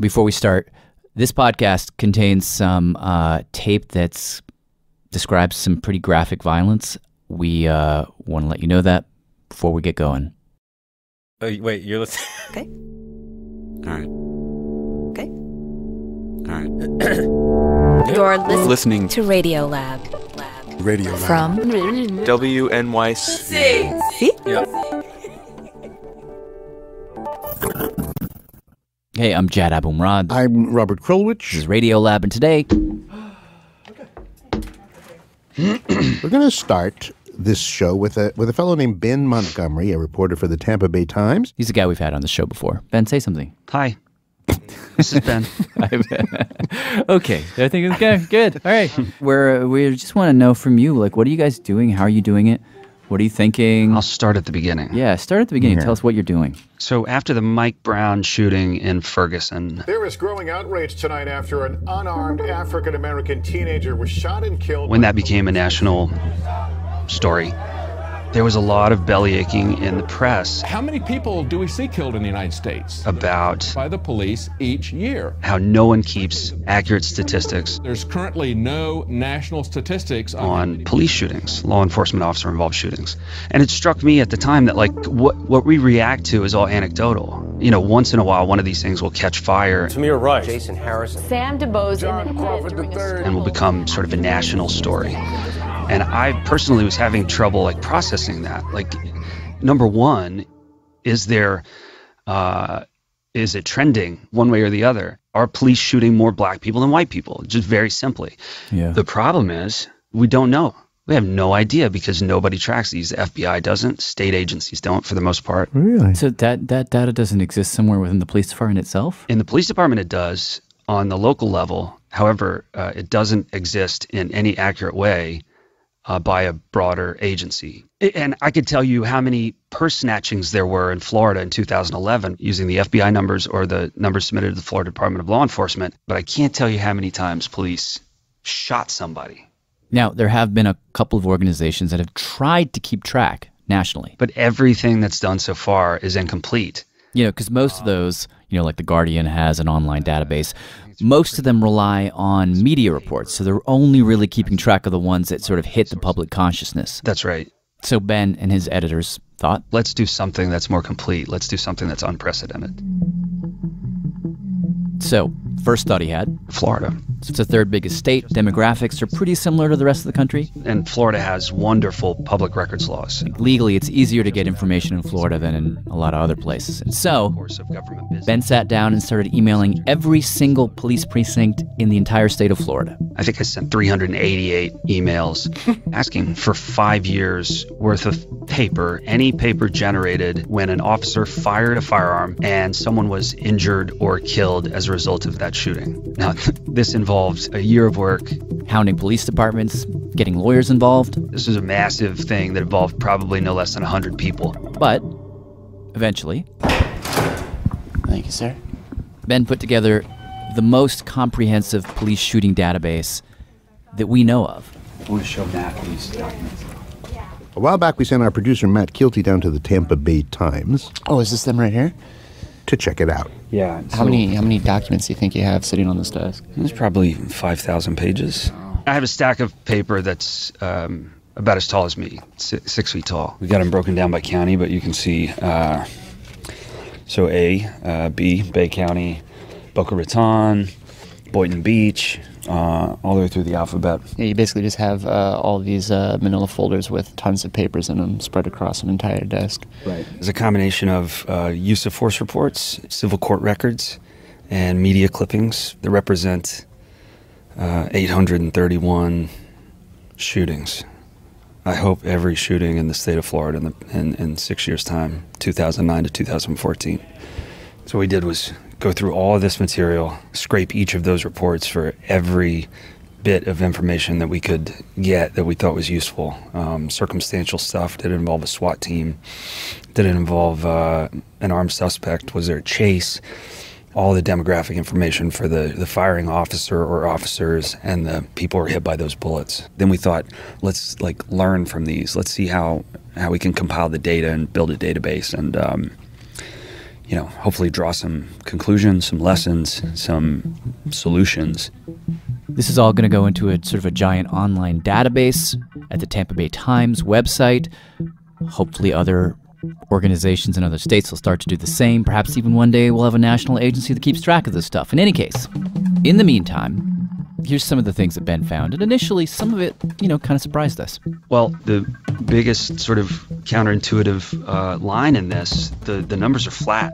Before we start, this podcast contains some tape that describes some pretty graphic violence. We want to let you know that before we get going. Oh, wait, you're listening? Okay. All right. Okay. All right. You're Listening to Radio Lab. Radio Lab. From WNYC. See? Yep. Hey, I'm Jad Abumrad. I'm Robert This Krulwich. is Radio Lab, and today We're going to start this show with a fellow named Ben Montgomery, a reporter for the Tampa Bay Times. he's a guy we've had on the show before. Ben, say something. Hi, this is Ben. Okay, I think it's good. All right, we just want to know from you, like, what are you guys doing? How are you doing it? What are you thinking? I'll start at the beginning. Yeah, start at the beginning. Yeah. Tell us what you're doing. So after the Mike Brown shooting in Ferguson, There is growing outrage tonight after an unarmed African-American teenager was shot and killed. when that became a national story, there was a lot of belly aching in the press How many people do we see killed in the United States about by the police each year? how no one keeps accurate statistics There's currently no national statistics on police shootings, law enforcement officer involved shootings. And it struck me at the time that, like, what we react to is all anecdotal. You know, once in a while, one of these things will catch fire Tamir Rice. Jason Harrison. Sam DeBose in the head during a and will become sort of a national story. And I personally was having trouble, like, processing that. Like, number one, is it trending one way or the other? Are police shooting more black people than white people? Just very simply. Yeah. The problem is we don't know. We have no idea because nobody tracks these. The FBI doesn't. State agencies don't, for the most part. Really? So that data doesn't exist somewhere within the police department itself? In the police department, it does on the local level. However, it doesn't exist in any accurate way by a broader agency. And I could tell you how many purse snatchings there were in Florida in 2011 using the FBI numbers or the numbers submitted to the Florida Department of Law Enforcement, but I can't tell you how many times police shot somebody. Now, there have been a couple of organizations that have tried to keep track nationally. But everything that's done so far is incomplete. You know, because most of those, you know, like The Guardian has an online database, most of them rely on media reports. So they're only really keeping track of the ones that sort of hit the public consciousness. That's right. So Ben and his editors thought, Let's do something that's more complete. Let's do something that's unprecedented. so first thought he had, Florida. it's the third biggest state. Demographics are pretty similar to the rest of the country. And Florida has wonderful public records laws. Legally, it's easier to get information in Florida than in a lot of other places. And so Course of government business. Ben sat down and started emailing every single police precinct in the entire state of Florida. I think I sent 388 emails asking for 5 years worth of paper, any paper generated when an officer fired a firearm and someone was injured or killed as a result of that shooting. Now, this involved a year of work. Hounding police departments, getting lawyers involved. This was a massive thing that involved probably no less than 100 people. But eventually, Thank you, sir. Ben put together the most comprehensive police shooting database that we know of. I want to show Matt these documents. A while back, we sent our producer, Matt Kilty, down to the Tampa Bay Times Oh, is this them right here? to check it out. Yeah. How many documents do you think you have sitting on this desk? There's probably 5,000 pages. I have a stack of paper that's about as tall as me, 6 feet tall. We got them broken down by county, but you can see, so A, B, Bay County, Boca Raton, Boynton Beach, all the way through the alphabet. Yeah, you basically just have all these manila folders with tons of papers in them spread across an entire desk. Right. It's a combination of use of force reports, civil court records, and media clippings that represent 831 shootings. I hope every shooting in the state of Florida in 6 years' time, 2009 to 2014. So what we did was go through all of this material, scrape each of those reports for every bit of information that we could get that we thought was useful. Circumstantial stuff. Did it involve a SWAT team? Did it involve an armed suspect? Was there a chase? All the demographic information for the firing officer or officers and the people who were hit by those bullets. Then we thought, let's learn from these. Let's see how we can compile the data and build a database. And hopefully draw some conclusions, some lessons, some solutions. This is all going to go into a sort of a giant online database at the Tampa Bay Times website. Hopefully other organizations in other states will start to do the same. Perhaps even one day we'll have a national agency that keeps track of this stuff. In any case, in the meantime, here's some of the things that Ben found. And initially, some of it, kind of surprised us. Well, the biggest sort of counterintuitive line in this, the numbers are flat.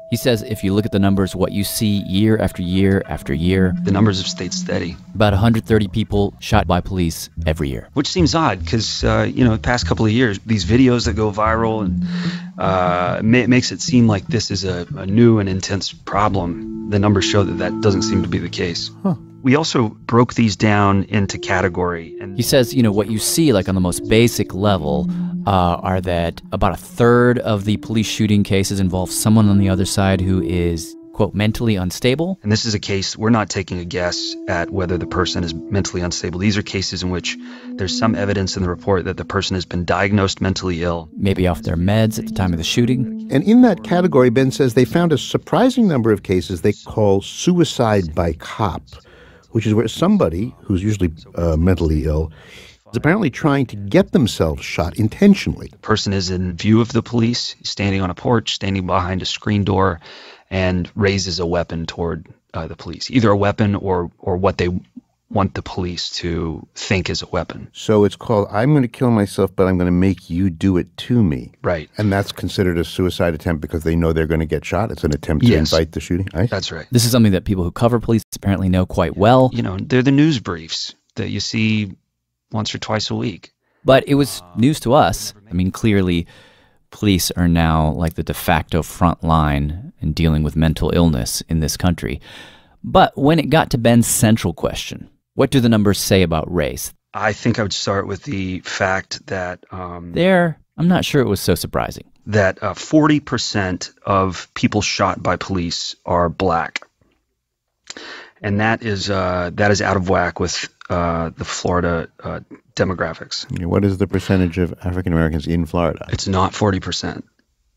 He says if you look at the numbers, what you see year after year after year, the numbers have stayed steady. About 130 people shot by police every year. Which seems odd because, the past couple of years, these videos that go viral and makes it seem like this is a new and intense problem. The numbers show that doesn't seem to be the case. Huh. We also broke these down into category. And he says, what you see, like on the most basic level, are that about a third of the police shooting cases involve someone on the other side who is, quote, mentally unstable. And this is a case, we're not taking a guess at whether the person is mentally unstable. These are cases in which there's some evidence in the report that the person has been diagnosed mentally ill. Maybe off their meds at the time of the shooting. And in that category, Ben says they found a surprising number of cases they call suicide by cop, which is where somebody who's usually mentally ill is apparently trying to get themselves shot intentionally. The person is in view of the police, standing on a porch, standing behind a screen door, and raises a weapon toward the police, either a weapon or what they want the police to think is a weapon. So it's called, I'm going to kill myself, but I'm going to make you do it to me. Right. And that's considered a suicide attempt because they know they're going to get shot? It's an attempt to invite the shooting? That's right. This is something that people who cover police apparently know quite well. They're the news briefs that you see once or twice a week. But it was news to us. I mean, clearly, police are now like the de facto front line in dealing with mental illness in this country. But when it got to Ben's central question, what do the numbers say about race? I think I would start with the fact that I'm not sure it was so surprising. That 40% of people shot by police are black. And that is out of whack with the Florida demographics. What is the percentage of African Americans in Florida? It's not 40%.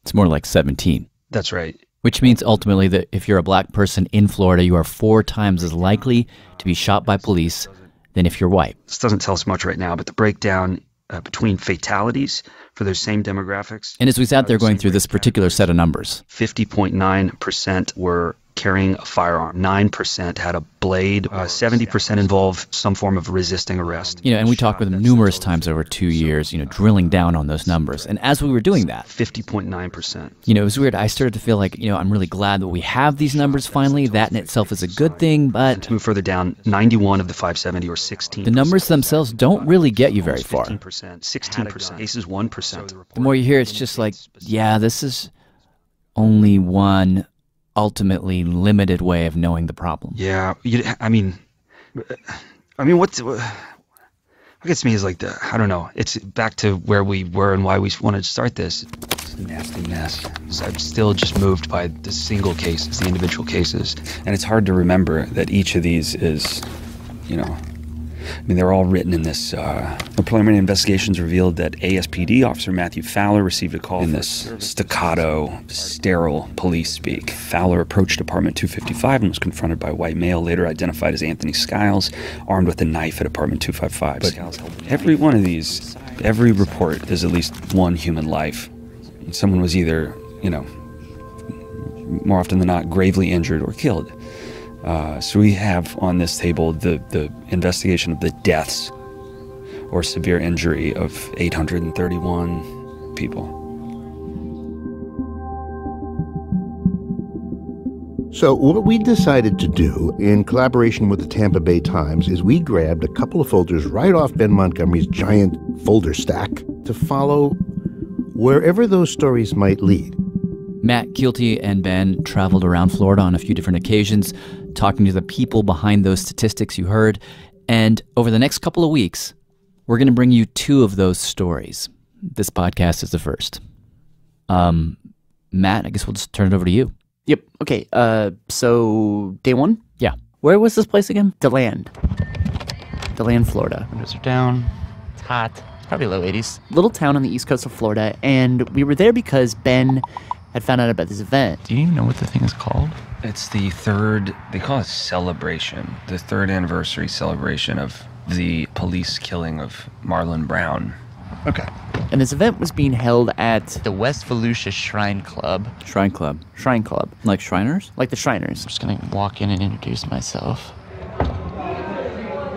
It's more like 17. That's right. Which means ultimately that if you're a black person in Florida, you are 4 times as likely to be shot by police than if you're white. This doesn't tell us much right now, but the breakdown between fatalities for those same demographics. And as we sat there going through this particular set of numbers, 50.9% were carrying a firearm. 9% had a blade. 70% involved some form of resisting arrest. And we talked with them numerous times over 2 years, drilling down on those numbers. And as we were doing that, 50.9%. It was weird. I started to feel like, I'm really glad that we have these numbers finally. That in itself is a good thing, but to move further down, 91 of the 570 or 16%. The numbers themselves don't really get you very far. 16%. Cases 1%. The more you hear, it's just like, yeah, this is only one ultimately limited way of knowing the problem. Yeah, I mean, what gets me is like I don't know. It's back to where we were and why we wanted to start this. It's a nasty mess. I'm still just moved by the single cases, the individual cases, and it's hard to remember that each of these is, they're all written in this. The preliminary investigations revealed that ASPD officer Matthew Fowler received a call in this staccato, sterile police speak. Fowler approached Apartment 255 and was confronted by a white male, later identified as Anthony Skiles, armed with a knife at Apartment 255. But every one of these, every report is at least one human life. Someone was either, more often than not, gravely injured or killed. So we have on this table the investigation of the deaths or severe injury of 831 people. So what we decided to do in collaboration with the Tampa Bay Times is we grabbed a couple of folders right off Ben Montgomery's giant folder stack to follow wherever those stories might lead. Matt, Keelty, and Ben traveled around Florida on a few different occasions, talking to the people behind those statistics you heard. And over the next couple of weeks, we're going to bring you 2 of those stories. This podcast is the first. Matt, I guess we'll just turn it over to you. Yep. Okay. So day 1? Yeah. Where was this place again? DeLand, Florida. Windows are down. It's hot. Probably low 80s. Little town on the east coast of Florida. And we were there because Ben had found out about this event. Do you even know what the thing is called? It's the third, they call it celebration, the third anniversary celebration of the police killing of Marlon Brown. Okay. And this event was being held at the West Volusia Shrine Club. Shrine Club. Shrine Club. Like Shriners? Like the Shriners. I'm just going to walk in and introduce myself.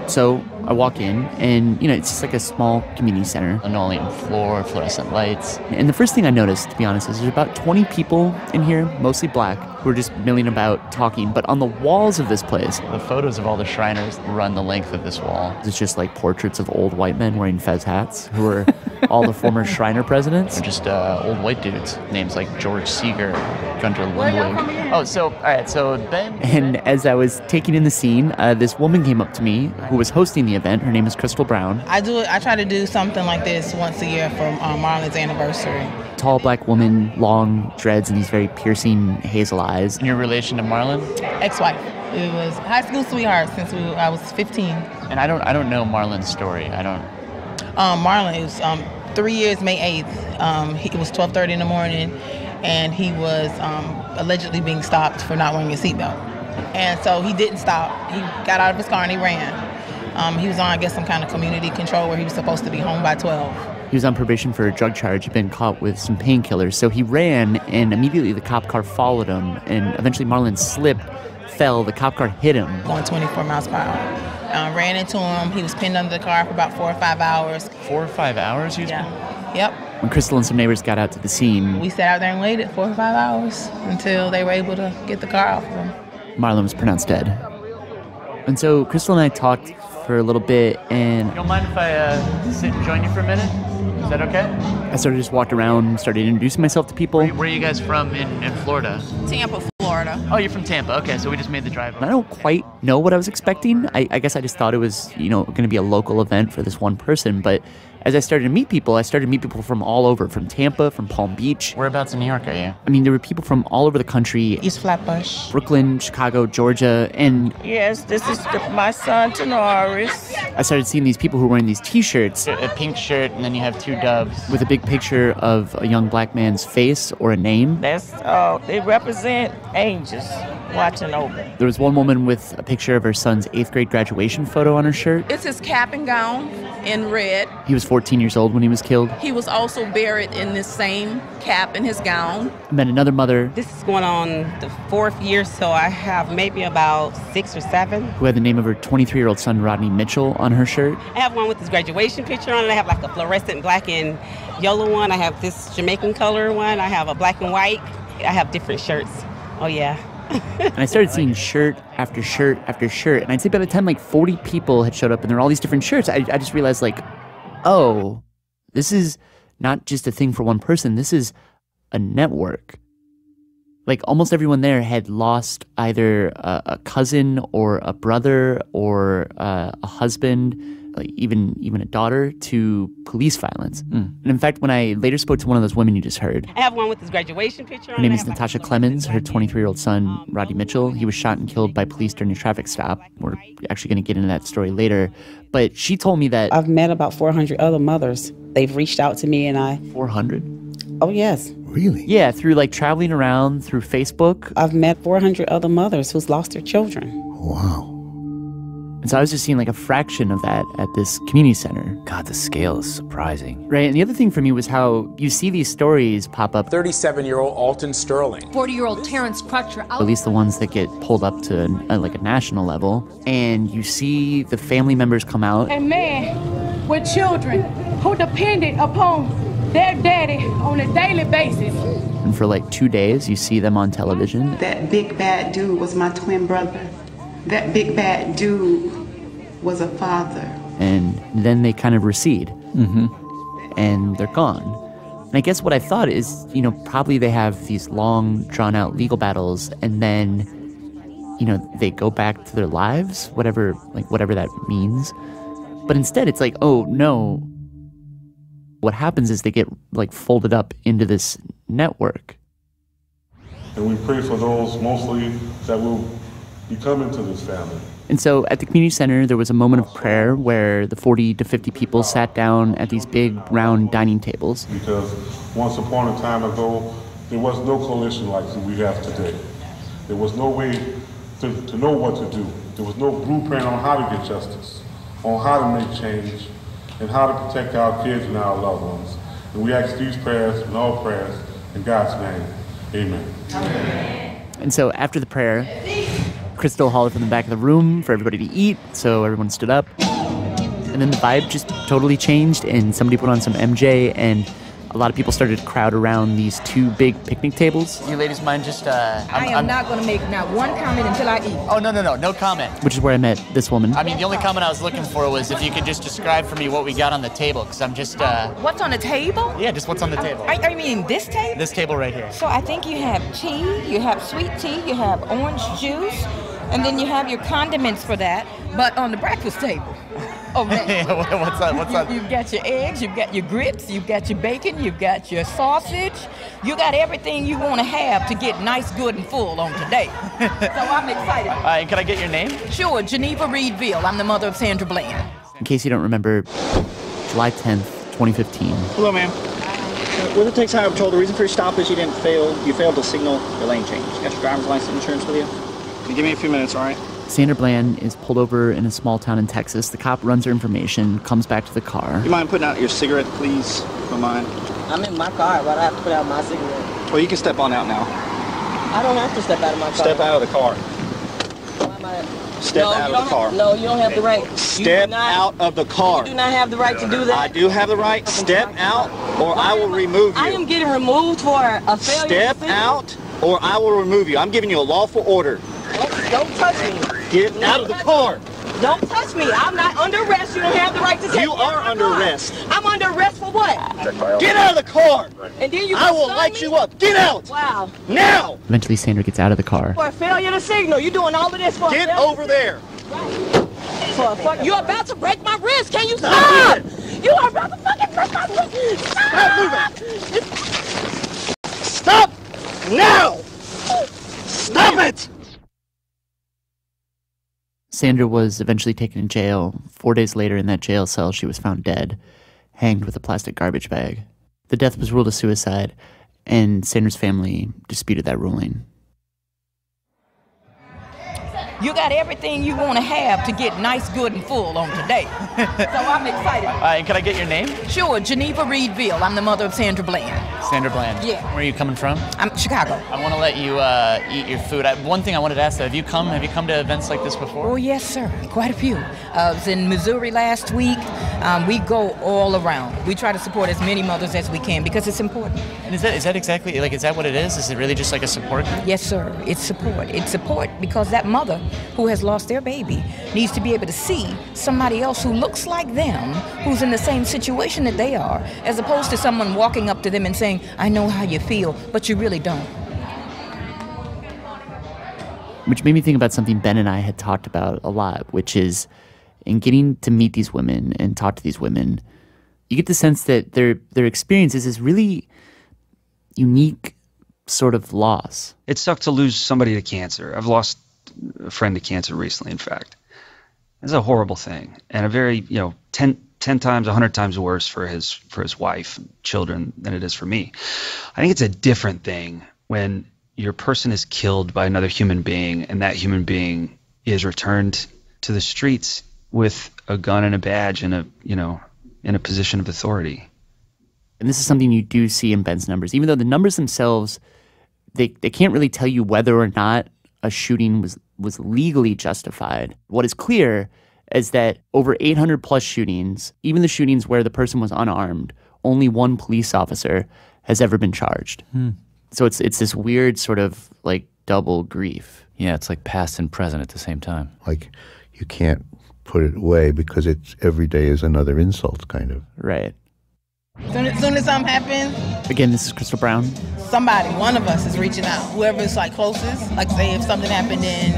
So I walk in, and, you know, it's just like a small community center. Linoleum floor, fluorescent lights. And the first thing I noticed, to be honest, is there's about 20 people in here, mostly black, who are just milling about talking. But on the walls of this place, the photos of all the Shriners run the length of this wall. It's just like portraits of old white men wearing fez hats who are all the former Shriner presidents. Or just old white dudes. Names like George Seeger, Gunter Lundwig. Oh, so, all right, so Ben... And as I was taking in the scene, this woman came up to me who was hosting the event. Her name is Crystal Brown. I try to do something like this once a year for Marlon's anniversary. Tall black woman, long dreads, and these very piercing hazel eyes. In your relation to Marlon? Ex-wife. It was high school sweetheart since I was 15. And I don't know Marlon's story. I don't. Marlon was 3 years, May 8th. It was 12:30 in the morning, and he was allegedly being stopped for not wearing a seatbelt. And so he didn't stop. He got out of his car and he ran. He was on, I guess, some kind of community control where he was supposed to be home by 12. He was on probation for a drug charge. He'd been caught with some painkillers. So he ran, and immediately the cop car followed him. And eventually Marlon slipped, fell. The cop car hit him. Going 24 miles per hour. Ran into him. He was pinned under the car for about 4 or 5 hours. 4 or 5 hours? Yeah. Yep. When Crystal and some neighbors got out to the scene, we sat out there and waited 4 or 5 hours until they were able to get the car off of him. Marlon was pronounced dead. And so Crystal and I talked for a little bit, and... You don't mind if I sit and join you for a minute? Is that okay? I started just walked around, started introducing myself to people. Where are you guys from in Florida? Tampa, Florida. Oh, you're from Tampa. Okay, so we just made the drive. I don't quite know what I was expecting. I guess I just thought it was, going to be a local event for this one person, but as I started to meet people, from all over, from Tampa, from Palm Beach. Whereabouts in New York are you? I mean, there were people from all over the country. East Flatbush. Brooklyn, Chicago, Georgia, and... Yes, this is my son, Tenoris. I started seeing these people who were wearing these T-shirts. A pink shirt, and then you have 2 doves. With a big picture of a young black man's face or a name. That's they represent angels watching over. There was one woman with a picture of her son's 8th grade graduation photo on her shirt. It's his cap and gown in red. He was 14 years old when he was killed. He was also buried in this same cap and his gown. And then another mother. This is going on the 4th year, so I have maybe about 6 or 7. Who had the name of her 23-year-old son, Rodney Mitchell, on her shirt. I have one with his graduation picture on it. I have like a fluorescent black and yellow one. I have this Jamaican color one. I have a black and white. I have different shirts. Oh, yeah. And I started seeing shirt after shirt after shirt. And I'd say by the time like 40 people had showed up and there were all these different shirts, I just realized like, oh, this is not just a thing for one person. This is a network. Like almost everyone there had lost either a cousin or a brother or a husband, like even a daughter, to police violence. And in fact, when I later spoke to one of those women you just heard, I have one with his graduation picture on. Her name is Natasha Clemens. Her 23-year-old son, Rodney Mitchell, he was shot and killed by police during a traffic stop. We're actually going to get into that story later. But she told me that... I've met about 400 other mothers. They've reached out to me and I... 400? Oh, yes. Really? Yeah, through like traveling around through Facebook. I've met 400 other mothers who's lost their children. Wow. And so I was just seeing like a fraction of that at this community center. God, the scale is surprising. Right, and the other thing for me was how you see these stories pop up. 37-year-old Alton Sterling. 40-year-old Terrence Crutcher. At least the ones that get pulled up to like a national level. And you see the family members come out. A man with children who depended upon their daddy on a daily basis. And for like 2 days, you see them on television. That big bad dude was my twin brother. That big bad dude was a father. And then they kind of recede. And they're gone. And I guess what I thought is, probably they have these long, drawn-out legal battles, and then, they go back to their lives, whatever that means. But instead, it's like, oh, no. What happens is they get, folded up into this network. And we pray for those mostly that will be coming to this family. And so at the community center, there was a moment of prayer where the 40 to 50 people sat down at these big round dining tables. Because once upon a time ago, there was no coalition like we have today. There was no way to know what to do. There was no blueprint on how to get justice, on how to make change, and how to protect our kids and our loved ones. And we ask these prayers and all prayers in God's name. Amen. And so after the prayer, Crystal hollered from the back of the room for everybody to eat, so everyone stood up. And then the vibe just totally changed, and somebody put on some MJ, and a lot of people started to crowd around these two big picnic tables. You ladies mind just, I am not going to make not one comment until I eat. Oh, no comment. Which is where I met this woman. I mean, the only comment I was looking for was if you could just describe for me what we got on the table, because I'm just, What's on the table? Yeah, just what's on the table. I mean this table? This table right here. So I think you have tea, you have sweet tea, you have orange juice, and then you have your condiments for that, but on the breakfast table. Oh, man. What's that? You've got your eggs, you've got your grits, you've got your bacon, you've got your sausage. You got everything you want to have to get nice, good, and full on today. So I'm excited. And can I get your name? Sure, Geneva Reedville. I'm the mother of Sandra Bland. In case you don't remember, July 10th, 2015. Hello, ma'am. With the Texas Highway Patrol, the reason for your stop is you failed to signal your lane change. You got your driver's license and insurance with you? Can you give me a few minutes, all right? Sandra Bland is pulled over in a small town in Texas. The cop runs her information, comes back to the car. You mind putting out your cigarette, please? Don't mind. I'm in my car, but I have to put out my cigarette. Well, you can step on out now. I don't have to step out of my car. Step out of the car. Step out of the car. No, you don't have the right. Step out of the car. You do not have the right to do that. I do have the right. Step out, or I will remove you. I am getting removed for a failure. Step out, or I will remove you. I'm giving you a lawful order. Don't touch me. Get out of the car. Don't touch me. I'm not under arrest. You don't have the right to take me. You are under arrest. I'm under arrest for what? Get out of the car. And then you I will light you up. Get out. Wow. Now. Eventually, Sandra gets out of the car. For a failure to signal. You're doing all of this for Get over there. You're about to break my wrist. Can you stop? You are about to fucking break my wrist. Stop moving. Stop now. Stop it. Sandra was eventually taken to jail. 4 days later, in that jail cell, she was found dead, hanged with a plastic garbage bag. The death was ruled a suicide, and Sandra's family disputed that ruling. You got everything you want to have to get nice, good, and full on today. So I'm excited. And can I get your name? Sure, Geneva Reedville. I'm the mother of Sandra Bland. Sandra Bland. Yeah. Where are you coming from? I'm Chicago. I want to let you eat your food. One thing I wanted to ask, have you come to events like this before? Oh, yes, sir. Quite a few. I was in Missouri last week. We go all around. We try to support as many mothers as we can because it's important. And is that exactly, is that what it is? Is it really just like a support group? Yes, sir. It's support. It's support because that mother who has lost their baby needs to be able to see somebody else who looks like them, who's in the same situation that they are, as opposed to someone walking up to them and saying, I know how you feel, but you really don't. Which made me think about something Ben and I had talked about a lot, which is in getting to meet these women and talk to these women, you get the sense that their experience is this really unique sort of loss. It sucked to lose somebody to cancer. I've lost a friend to cancer recently, in fact. It's a horrible thing, and a very, 10 times, 100 times worse for his wife and children than it is for me. I think it's a different thing when your person is killed by another human being, and that human being is returned to the streets with a gun and a badge and in a position of authority. And this is something you do see in Ben's numbers, even though the numbers themselves, they can't really tell you whether or not a shooting was legally justified. What is clear is that over 800 plus shootings, even the shootings where the person was unarmed, only one police officer has ever been charged. So it's this weird sort of like double grief. Yeah, it's like past and present at the same time. Like you can't put it away because it's every day is another insult, kind of. Right. Soon as something happens, again, this is Crystal Brown. Somebody, one of us is reaching out. Whoever's like closest, like say if something happened in,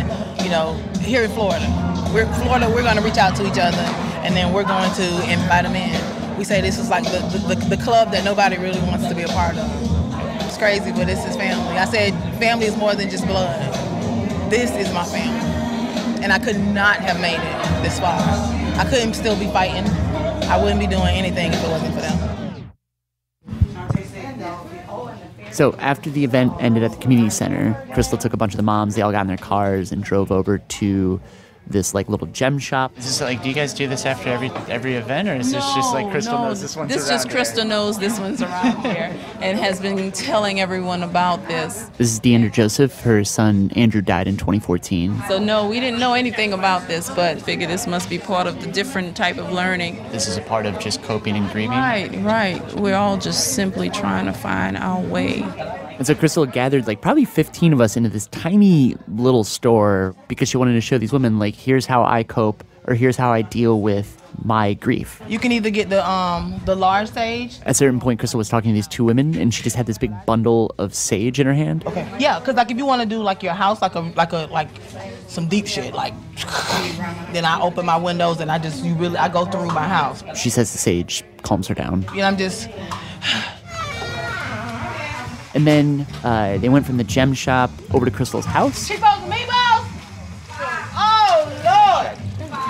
here in Florida. We're going to reach out to each other, and then we're going to invite them in. We say this is like the club that nobody really wants to be a part of. It's crazy, but this is family. I said family is more than just blood. This is my family, and I could not have made it this far. I couldn't still be fighting. I wouldn't be doing anything if it wasn't for them. So after the event ended at the community center, Crystal took a bunch of the moms. They all got in their cars and drove over to this like little gem shop. Is this like, do you guys do this after every event, or is this just like Crystal knows this one's around This just Crystal here? knows this one's around here and has been telling everyone about this. This is Deandra Joseph. Her son Andrew died in 2014. So no, we didn't know anything about this, but figure this must be part of the different type of learning. This is a part of just coping and grieving? Right. We're all just simply trying to find our way. And so Crystal gathered like probably 15 of us into this tiny little store because she wanted to show these women, like, here's how I cope, or here's how I deal with my grief. You can either get the large sage. At a certain point, Crystal was talking to these two women, and she just had this big bundle of sage in her hand. Okay. Yeah, because like if you want to do like your house, like some deep shit, like then I open my windows and I go through my house. She says the sage calms her down. You know, I'm just. And then they went from the gem shop over to Crystal's house. She goes meatballs. Oh Lord!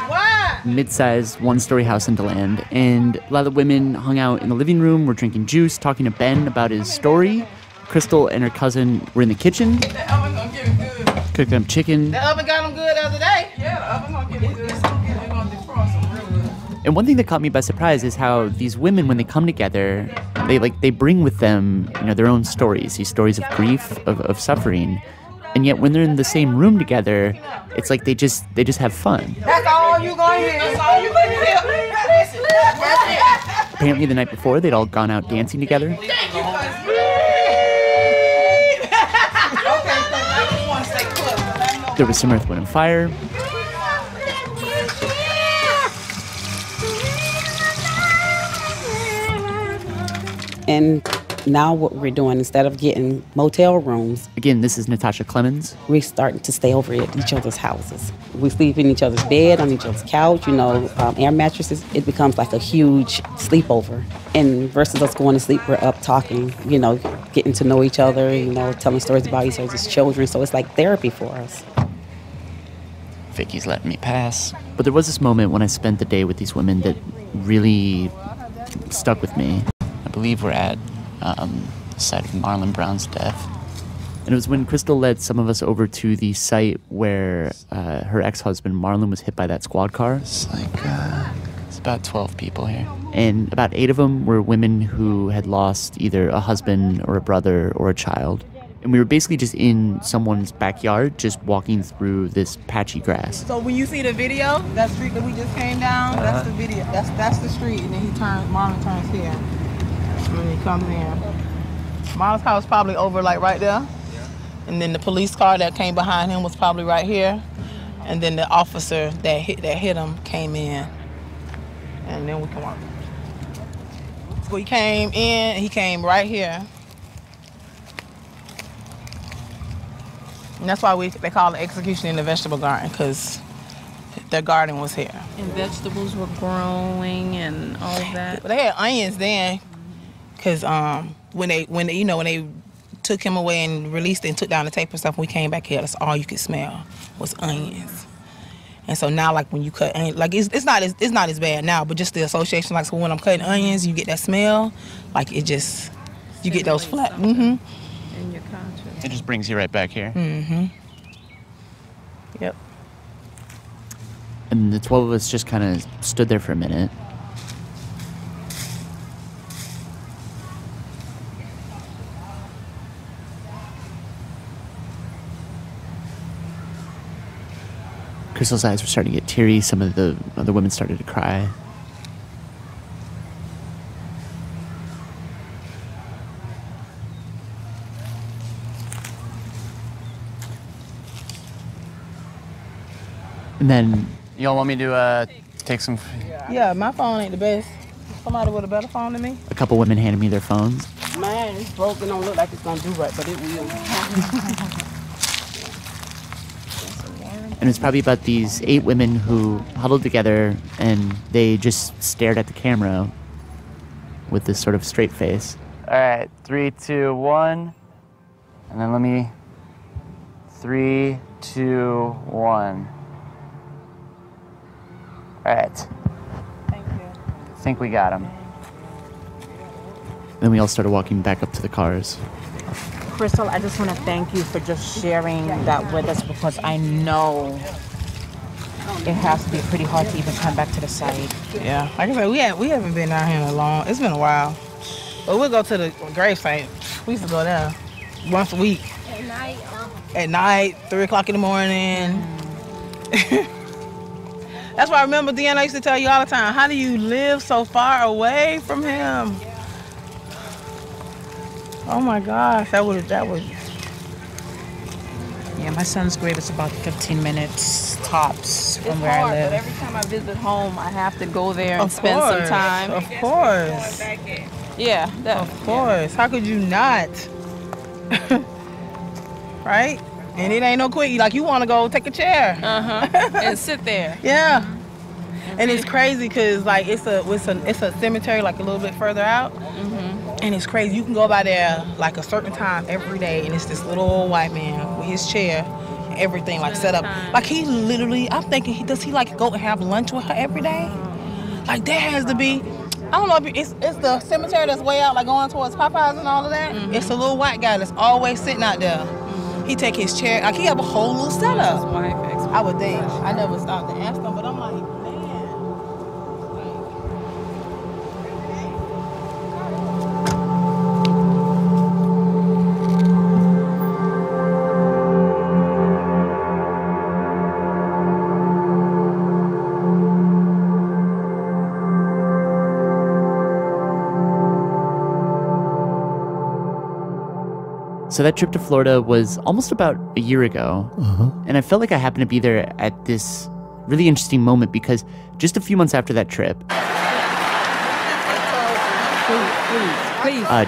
Why? Mid-sized one-story house in DeLand, and a lot of the women hung out in the living room, were drinking juice, talking to Ben about his story. Crystal and her cousin were in the kitchen, cooking up chicken. The oven got them good the other day. Yeah, the oven gonna get it good. It's gonna defrost them real good. And one thing that caught me by surprise is how these women, when they come together, they bring with them, their own stories, these stories of grief, of suffering. And yet when they're in the same room together, it's like they just have fun. That's all you gonna hear. That's all you gonna hear. That's it. Apparently the night before, they'd all gone out dancing together. Thank you, cousin. I just want to stay put. There was some Earth, Wind, and Fire. And now what we're doing, instead of getting motel rooms. Again, this is Natasha Clemens. We're starting to stay over at each other's houses. We sleep in each other's bed, on each other's couch, air mattresses. It becomes like a huge sleepover. And versus us going to sleep, we're up talking, getting to know each other, telling stories about each other's children. So it's like therapy for us. Vicky's letting me pass. But there was this moment when I spent the day with these women that really stuck with me. I believe we're at the site of Marlon Brown's death. And it was when Crystal led some of us over to the site where her ex-husband Marlon was hit by that squad car. It's about 12 people here. And about 8 of them were women who had lost either a husband or a brother or a child. And we were basically just in someone's backyard, just walking through this patchy grass. So when you see the video, that street that we just came down, that's the video. That's the street, and then Marlon turns here. When he comes in. Marlon's car was probably over like right there. And then the police car that came behind him was probably right here. And then the officer that hit him came in. And then we come on. So he came right here. And that's why they call it execution in the vegetable garden, because their garden was here. And vegetables were growing and all of that. But they had onions then, because when they took him away and released it and took down the tape and stuff, when we came back here, that's all you could smell was onions. And so now, like when you cut onions, like it's not as bad now, but just the association, like so when I'm cutting onions, you get that smell, like you get those flat. Mm-hmm. In your conscience. It just brings you right back here. Mm-hmm. Yep. And the 12 of us just kind of stood there for a minute. Crystal's eyes were starting to get teary. Some of the other women started to cry. And then, y'all want me to take some? Yeah, my phone ain't the best. Somebody with a better phone than me. a couple women handed me their phones. Man, it's broken. It don't look like it's gonna do right, but it will. And it's probably about these 8 women who huddled together and they just stared at the camera with this sort of straight face. All right, 3, 2, 1. And then let me, 3, 2, 1. All right. Thank you. I think we got him. Then we all started walking back up to the cars. Crystal, I just want to thank you for just sharing that with us, because I know it has to be pretty hard to even come back to the site. Yeah, like I said, we haven't been down here in a long. It's been a while, but we'll go to the grave site. We used to go there once a week. At night, 3 o'clock in the morning. That's why I remember Deanna used to tell you all the time, how do you live so far away from him? Oh my gosh, that was. Yeah, my son's grave is about 15 minutes tops from where I live. But every time I visit home, I have to go there and spend some time. Of course. Yeah. Of course. How could you not? Right? And it ain't no quickie. Like, you want to go take a chair. And sit there. Yeah. And it's crazy because, like, it's a cemetery, like, a little bit further out. And it's crazy. You can go by there, like, a certain time every day, and it's this little old white man with his chair, everything, like, set up. Like, he literally, I'm thinking, does he, like, go and have lunch with her every day? Like, there has to be, I don't know if it's the cemetery that's way out, like, going towards Popeyes and all of that. It's a little white guy that's always sitting out there. He take his chair, like, he have a whole little setup. I would think. I never stopped to ask him, but I'm like, So that trip to Florida was almost about a year ago. And I felt like I happened to be there at this really interesting moment because just a few months after that trip,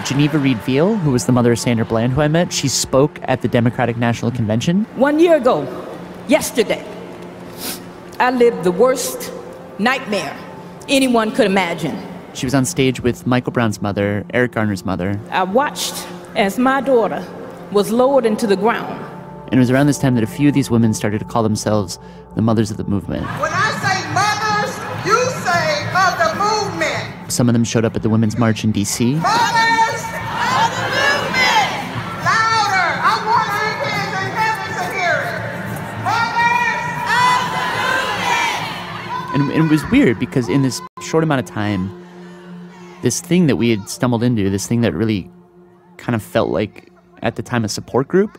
Geneva Reed Veal, who was the mother of Sandra Bland, who I met, she spoke at the Democratic National Convention. 1 year ago, yesterday, I lived the worst nightmare anyone could imagine. She was on stage with Michael Brown's mother, Eric Garner's mother. I watched as my daughter was lowered into the ground. And it was around this time that a few of these women started to call themselves the mothers of the movement. When I say mothers, you say of the movement. Some of them showed up at the Women's March in D.C. Mothers of the movement. Louder. I want our kids in heaven to hear it. Mothers of the movement. And it was weird because in this short amount of time, this thing that we had stumbled into, this thing that really kind of felt like, at the time, a support group,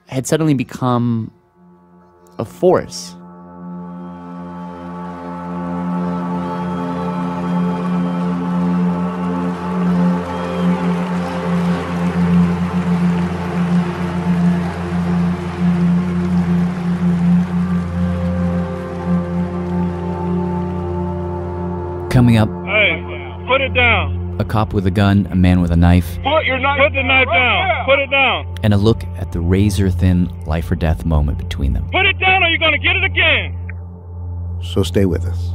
had suddenly become a force. Coming up, Hey, put it down. a cop with a gun, a man with a knife, Put the knife down. Put it down. and a look at the razor-thin life or death moment between them. Put it down or you're going to get it again. So stay with us.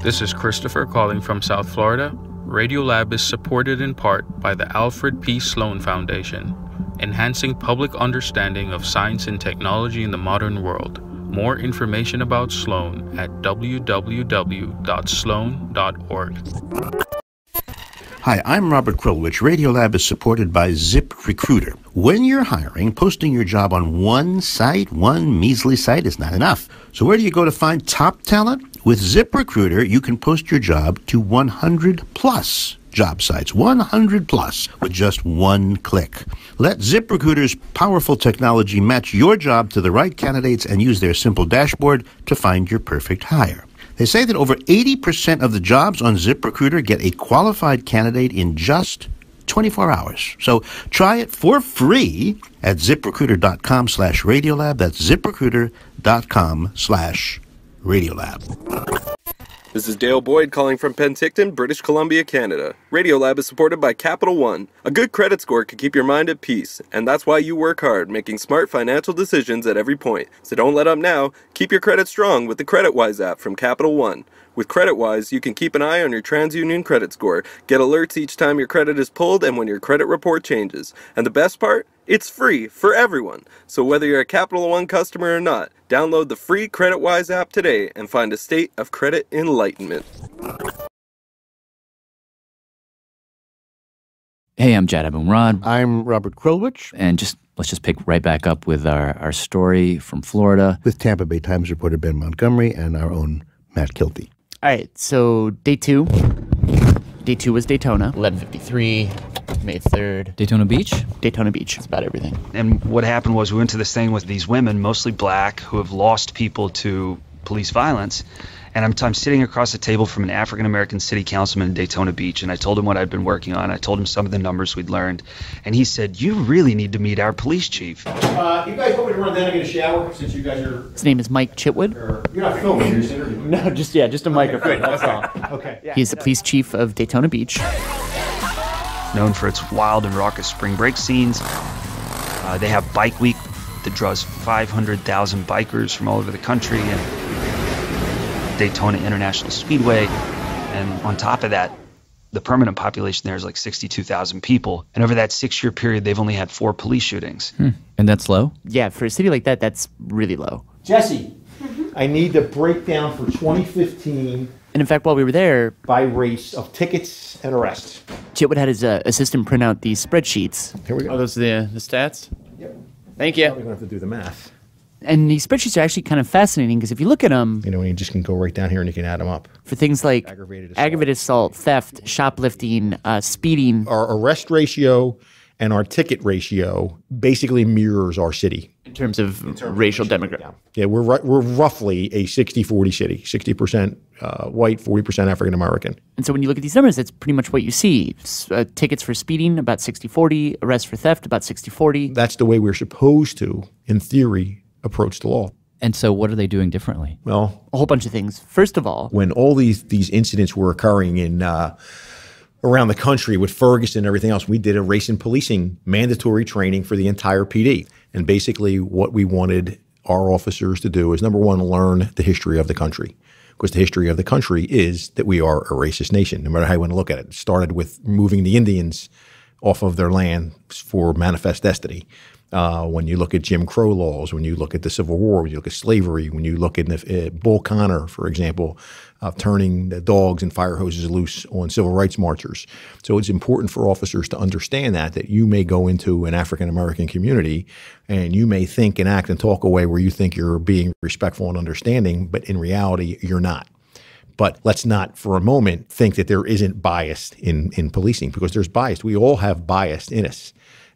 This is Christopher calling from South Florida. Radiolab is supported in part by the Alfred P. Sloan Foundation, enhancing public understanding of science and technology in the modern world. More information about Sloan at www.sloan.org. Hi, I'm Robert Krulwich. Radiolab is supported by ZipRecruiter. When you're hiring, posting your job on one site, one measly site, is not enough. So where do you go to find top talent? With ZipRecruiter, you can post your job to 100 plus job sites, 100 plus, with just one click. Let ZipRecruiter's powerful technology match your job to the right candidates and use their simple dashboard to find your perfect hire. They say that over 80% of the jobs on ZipRecruiter get a qualified candidate in just 24 hours. So try it for free at ZipRecruiter.com/Radiolab. That's ZipRecruiter.com/Radiolab. This is Dale Boyd calling from Penticton, British Columbia, Canada. Radiolab is supported by Capital One. A good credit score can keep your mind at peace, and that's why you work hard, making smart financial decisions at every point. So don't let up now. Keep your credit strong with the CreditWise app from Capital One. With CreditWise, you can keep an eye on your TransUnion credit score, get alerts each time your credit is pulled and when your credit report changes. And the best part? It's free for everyone. So whether you're a Capital One customer or not, download the free CreditWise app today and find a state of credit enlightenment. Hey, I'm Jad Abumrad. I'm Robert Krulwich. And let's just pick right back up with our story from Florida. With Tampa Bay Times reporter Ben Montgomery and our own Matt Kilty. All right, so day two. Day two was Daytona, 11:53, May 3rd. Daytona Beach? Daytona Beach. That's about everything. And what happened was we went to this thing with these women, mostly black, who have lost people to police violence. And I'm sitting across the table from an African-American city councilman in Daytona Beach, and I told him what I'd been working on. I told him some of the numbers we'd learned. And he said, "You really need to meet our police chief." You guys want me to run down and get a shower since you guys are... His name is Mike Chitwood. You're not filming, you're just interviewing. No, just a microphone, that's all. Okay. He's the police chief of Daytona Beach. Known for its wild and raucous spring break scenes. They have Bike Week that draws 500,000 bikers from all over the country, and Daytona International Speedway. And on top of that, the permanent population there is like 62,000 people. And over that 6-year period, they've only had 4 police shootings. And that's low? Yeah, for a city like that, that's really low. Jesse, I need the breakdown for 2015. And in fact, while we were there, by race of tickets and arrests. Chitwood had his assistant print out these spreadsheets. Here we go. Oh, those are the stats? Yep. Thank you. We're going to have to do the math. And these spreadsheets are actually kind of fascinating because if you look at them... You know, you just can go right down here and you can add them up. For things like aggravated assault, theft, shoplifting, speeding. Our arrest ratio and our ticket ratio basically mirrors our city. In terms of racial demographic. Yeah, we're roughly a 60-40 city. 60% white, 40% African-American. And so when you look at these numbers, that's pretty much what you see. Tickets for speeding, about 60-40. Arrests for theft, about 60-40. That's the way we're supposed to, in theory, approach the law. And so what are they doing differently? Well, a whole bunch of things. First of all, when all these incidents were occurring in around the country with Ferguson and everything else, we did a race and policing mandatory training for the entire PD. And basically what we wanted our officers to do is, number one, learn the history of the country. Because the history of the country is that we are a racist nation, no matter how you want to look at it. It started with moving the Indians off of their land for manifest destiny. When you look at Jim Crow laws, when you look at the Civil War, when you look at slavery, when you look at Bull Connor, for example, turning the dogs and fire hoses loose on civil rights marchers. So it's important for officers to understand that you may go into an African-American community and you may think and act and talk a way where you think you're being respectful and understanding, but in reality, you're not. But let's not for a moment think that there isn't bias in policing, because there's bias. We all have bias in us.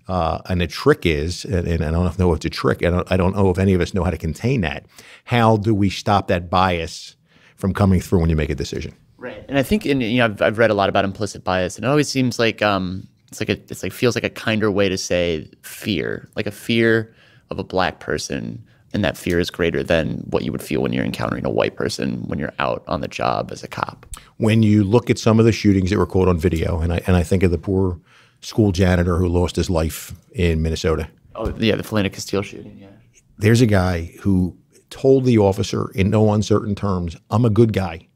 And the trick is, and I don't know if it's a trick, I don't know if any of us know how to contain that. How do we stop that bias from coming through when you make a decision? Right. And I think, I've read a lot about implicit bias, and it always seems like feels like a kinder way to say fear, like a fear of a black person, and that fear is greater than what you would feel when you're encountering a white person when you're out on the job as a cop. When you look at some of the shootings that were caught on video, and I think of the poor school janitor who lost his life in Minnesota. Oh, yeah, the Philando Castile shooting, yeah. There's a guy who told the officer in no uncertain terms, "I'm a good guy.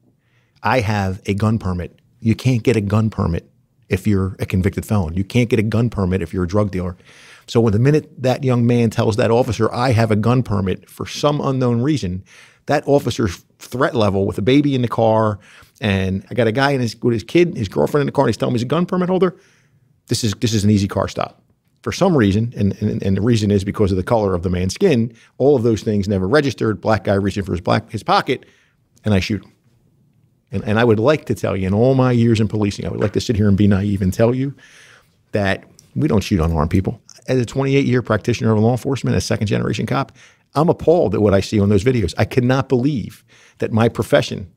I have a gun permit." You can't get a gun permit if you're a convicted felon. You can't get a gun permit if you're a drug dealer. So when the minute that young man tells that officer, "I have a gun permit," for some unknown reason, that officer's threat level with a baby in the car, and I got a guy with his kid, his girlfriend in the car, and he's telling me he's a gun permit holder, this is an easy car stop. For some reason, and the reason is because of the color of the man's skin, all of those things never registered. Black guy reaching for his pocket, and I shoot him. And I would like to tell you, in all my years in policing, I would like to sit here and be naive and tell you that we don't shoot unarmed people. As a 28-year practitioner of law enforcement, a second-generation cop, I'm appalled at what I see on those videos. I cannot believe that my profession,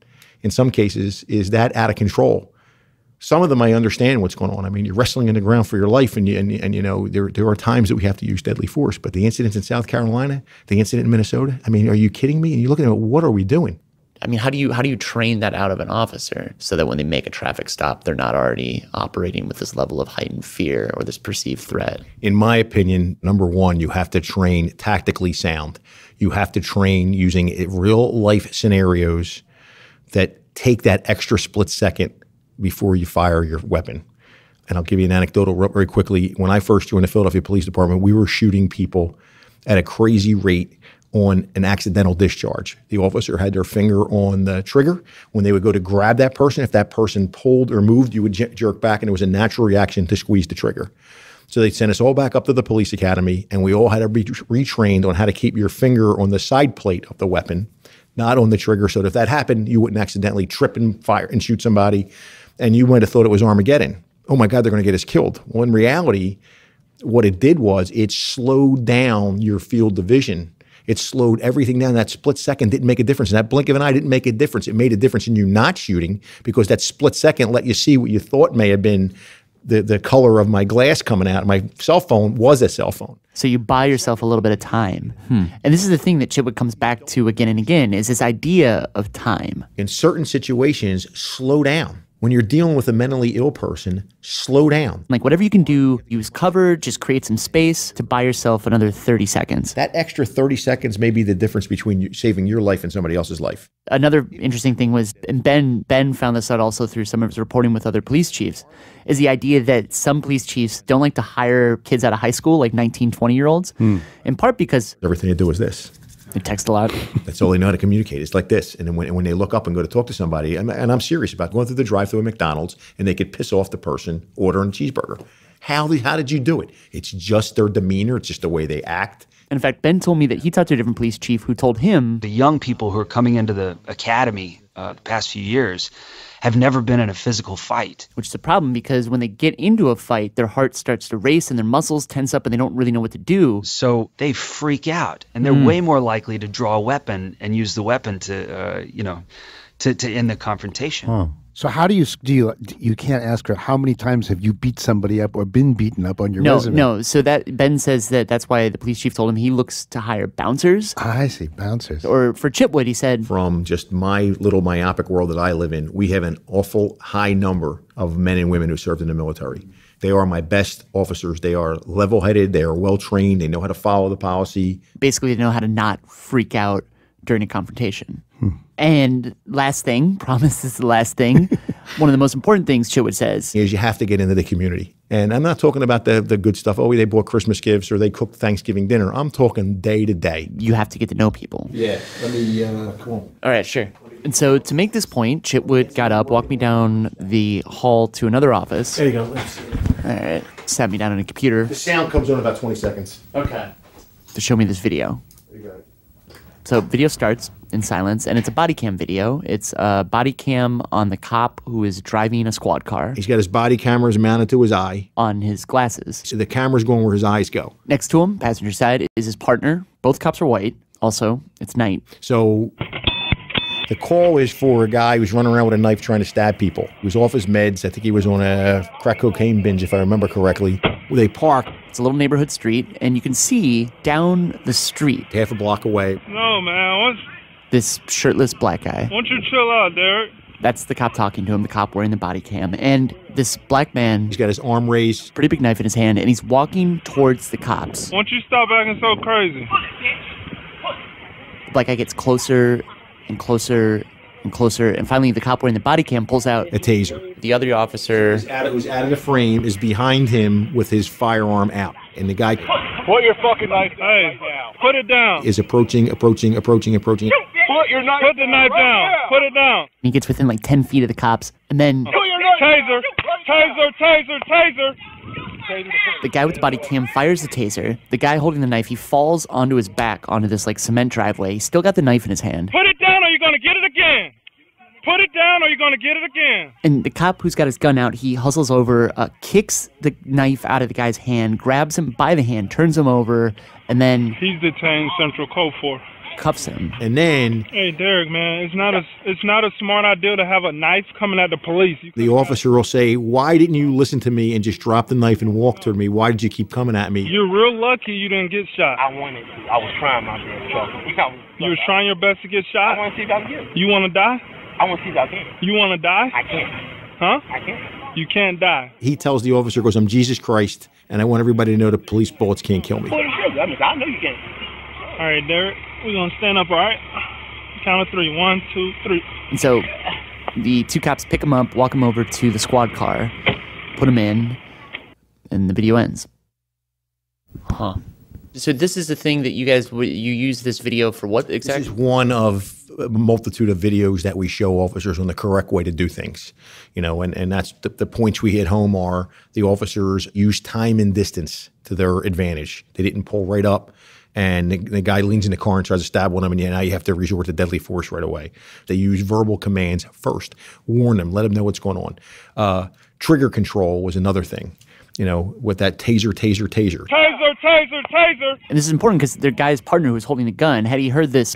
in some cases, is that out of control. Some of them I understand what's going on. I mean, you're wrestling in the ground for your life, and you know there are times that we have to use deadly force. But the incidents in South Carolina, the incident in Minnesota, I mean, are you kidding me? And you're looking at what are we doing? I mean, how do you train that out of an officer so that when they make a traffic stop, they're not already operating with this level of heightened fear or this perceived threat? In my opinion, number one, you have to train tactically sound. You have to train using real life scenarios that take that extra split second before you fire your weapon. And I'll give you an anecdotal very quickly. When I first joined the Philadelphia Police Department, we were shooting people at a crazy rate on an accidental discharge. The officer had their finger on the trigger. When they would go to grab that person, if that person pulled or moved, you would jerk back, and it was a natural reaction to squeeze the trigger. So they sent us all back up to the police academy, and we all had to be retrained on how to keep your finger on the side plate of the weapon, not on the trigger, so that if that happened, you wouldn't accidentally trip and fire and shoot somebody, and you might have thought it was Armageddon. Oh my God, they're going to get us killed. Well, in reality, what it did was it slowed down your field of vision. It slowed everything down. That split second didn't make a difference. And that blink of an eye didn't make a difference. It made a difference in you not shooting, because that split second let you see what you thought may have been the color of my glass coming out. My cell phone was a cell phone. So you buy yourself a little bit of time. And this is the thing that Chitwood comes back to again and again, is this idea of time. In certain situations, slow down. When you're dealing with a mentally ill person, slow down. Like whatever you can do, use cover, just create some space to buy yourself another 30 seconds. That extra 30 seconds may be the difference between you saving your life and somebody else's life. Another interesting thing was, and Ben found this out also through some of his reporting with other police chiefs, is the idea that some police chiefs don't like to hire kids out of high school, like 19, 20-year-olds, in part because everything they do is this. They text a lot. That's all they know how to communicate. It's like this. And then when they look up and go to talk to somebody, and I'm serious about going through the drive-thru at McDonald's, and they could piss off the person ordering a cheeseburger. How did you do it? It's just their demeanor. It's just the way they act. In fact, Ben told me that he talked to a different police chief who told him the young people who are coming into the academy the past few years have never been in a physical fight. Which is a problem, because when they get into a fight, their heart starts to race and their muscles tense up and they don't really know what to do. So they freak out, and they're way more likely to draw a weapon and use the weapon to, to end the confrontation. Huh. So how do you can't ask her, how many times have you beat somebody up or been beaten up on your resume? No. So that Ben says that's why the police chief told him he looks to hire bouncers. I see, bouncers. Or for Chitwood, he said, from just my little myopic world that I live in, we have an awful high number of men and women who served in the military. They are my best officers. They are level-headed. They are well-trained. They know how to follow the policy. Basically, they know how to not freak out during a confrontation. And last thing, promise this is the last thing, one of the most important things Chitwood says is you have to get into the community. And I'm not talking about the good stuff. Oh, they bought Christmas gifts or they cooked Thanksgiving dinner. I'm talking day to day. You have to get to know people. Yeah. Let me, come on. All right, sure. And so to make this point, Chitwood got up, walked me down the hall to another office. There you go. Let's see. All right. Sat me down on a computer. The sound comes on in about 20 seconds. Okay. To show me this video. You got it. So video starts in silence, and it's a body cam video. It's a body cam on the cop who is driving a squad car. He's got his body cameras mounted to his eye. On his glasses. So the camera's going where his eyes go. Next to him, passenger side, is his partner. Both cops are white. Also, it's night. So the call is for a guy who's running around with a knife trying to stab people. He was off his meds. I think he was on a crack cocaine binge, if I remember correctly. They park. It's a little neighborhood street, and you can see down the street, half a block away, No, man. this shirtless black guy. Why don't you chill out, Derek? That's the cop talking to him, the cop wearing the body cam. And this black man, he's got his arm raised, pretty big knife in his hand, and he's walking towards the cops. Why don't you stop acting so crazy? The black guy gets closer and closer and closer, and finally the cop wearing the body cam pulls out a taser. The other officer, who's out of the frame, is behind him with his firearm out. And the guy Put your fucking knife down. Put it down. is approaching. Put your knife Put the knife down. Put it down. he gets within like 10 feet of the cops, and then Taser. the guy with the body cam fires the taser. The guy holding the knife, he falls onto his back onto this like cement driveway. He's still got the knife in his hand. Put it down or you're going to get it again. Put it down or you're going to get it again. And the cop who's got his gun out, he hustles over, kicks the knife out of the guy's hand, grabs him by the hand, turns him over, and then He's detained Central Code 4. cuffs him. And then Hey, Derek, man, it's not a smart idea to have a knife coming at the police. the officer will say, "Why didn't you listen to me and just drop the knife and walk toward me? Why did you keep coming at me?" You're real lucky you didn't get shot. I wanted to. I was trying my best. You were trying your best to get shot? I want to see if I can get it. You want to die? I want to see if I can. You want to die? I can't. Huh? I can't. You can't die. He tells the officer, goes, "I'm Jesus Christ, and I want everybody to know that police bullets can't kill me." What is it? I mean, I know you can't. All right, Derek, we're going to stand up, all right? Count of 3. 1, 2, 3. And so The two cops pick him up, walk him over to the squad car, put him in, and the video ends. Huh. So this is the thing that you guys, you use this video for what exactly? This is one of a multitude of videos that we show officers on the correct way to do things. You know, and that's the points we hit home are the officers use time and distance to their advantage. They didn't pull right up and the guy leans in the car and tries to stab one of them, and now you have to resort to deadly force right away. They use verbal commands first. Warn them, let them know what's going on. Trigger control was another thing. You know, with that taser. Taser, taser, taser. And this is important because their guy's partner who was holding the gun, had he heard this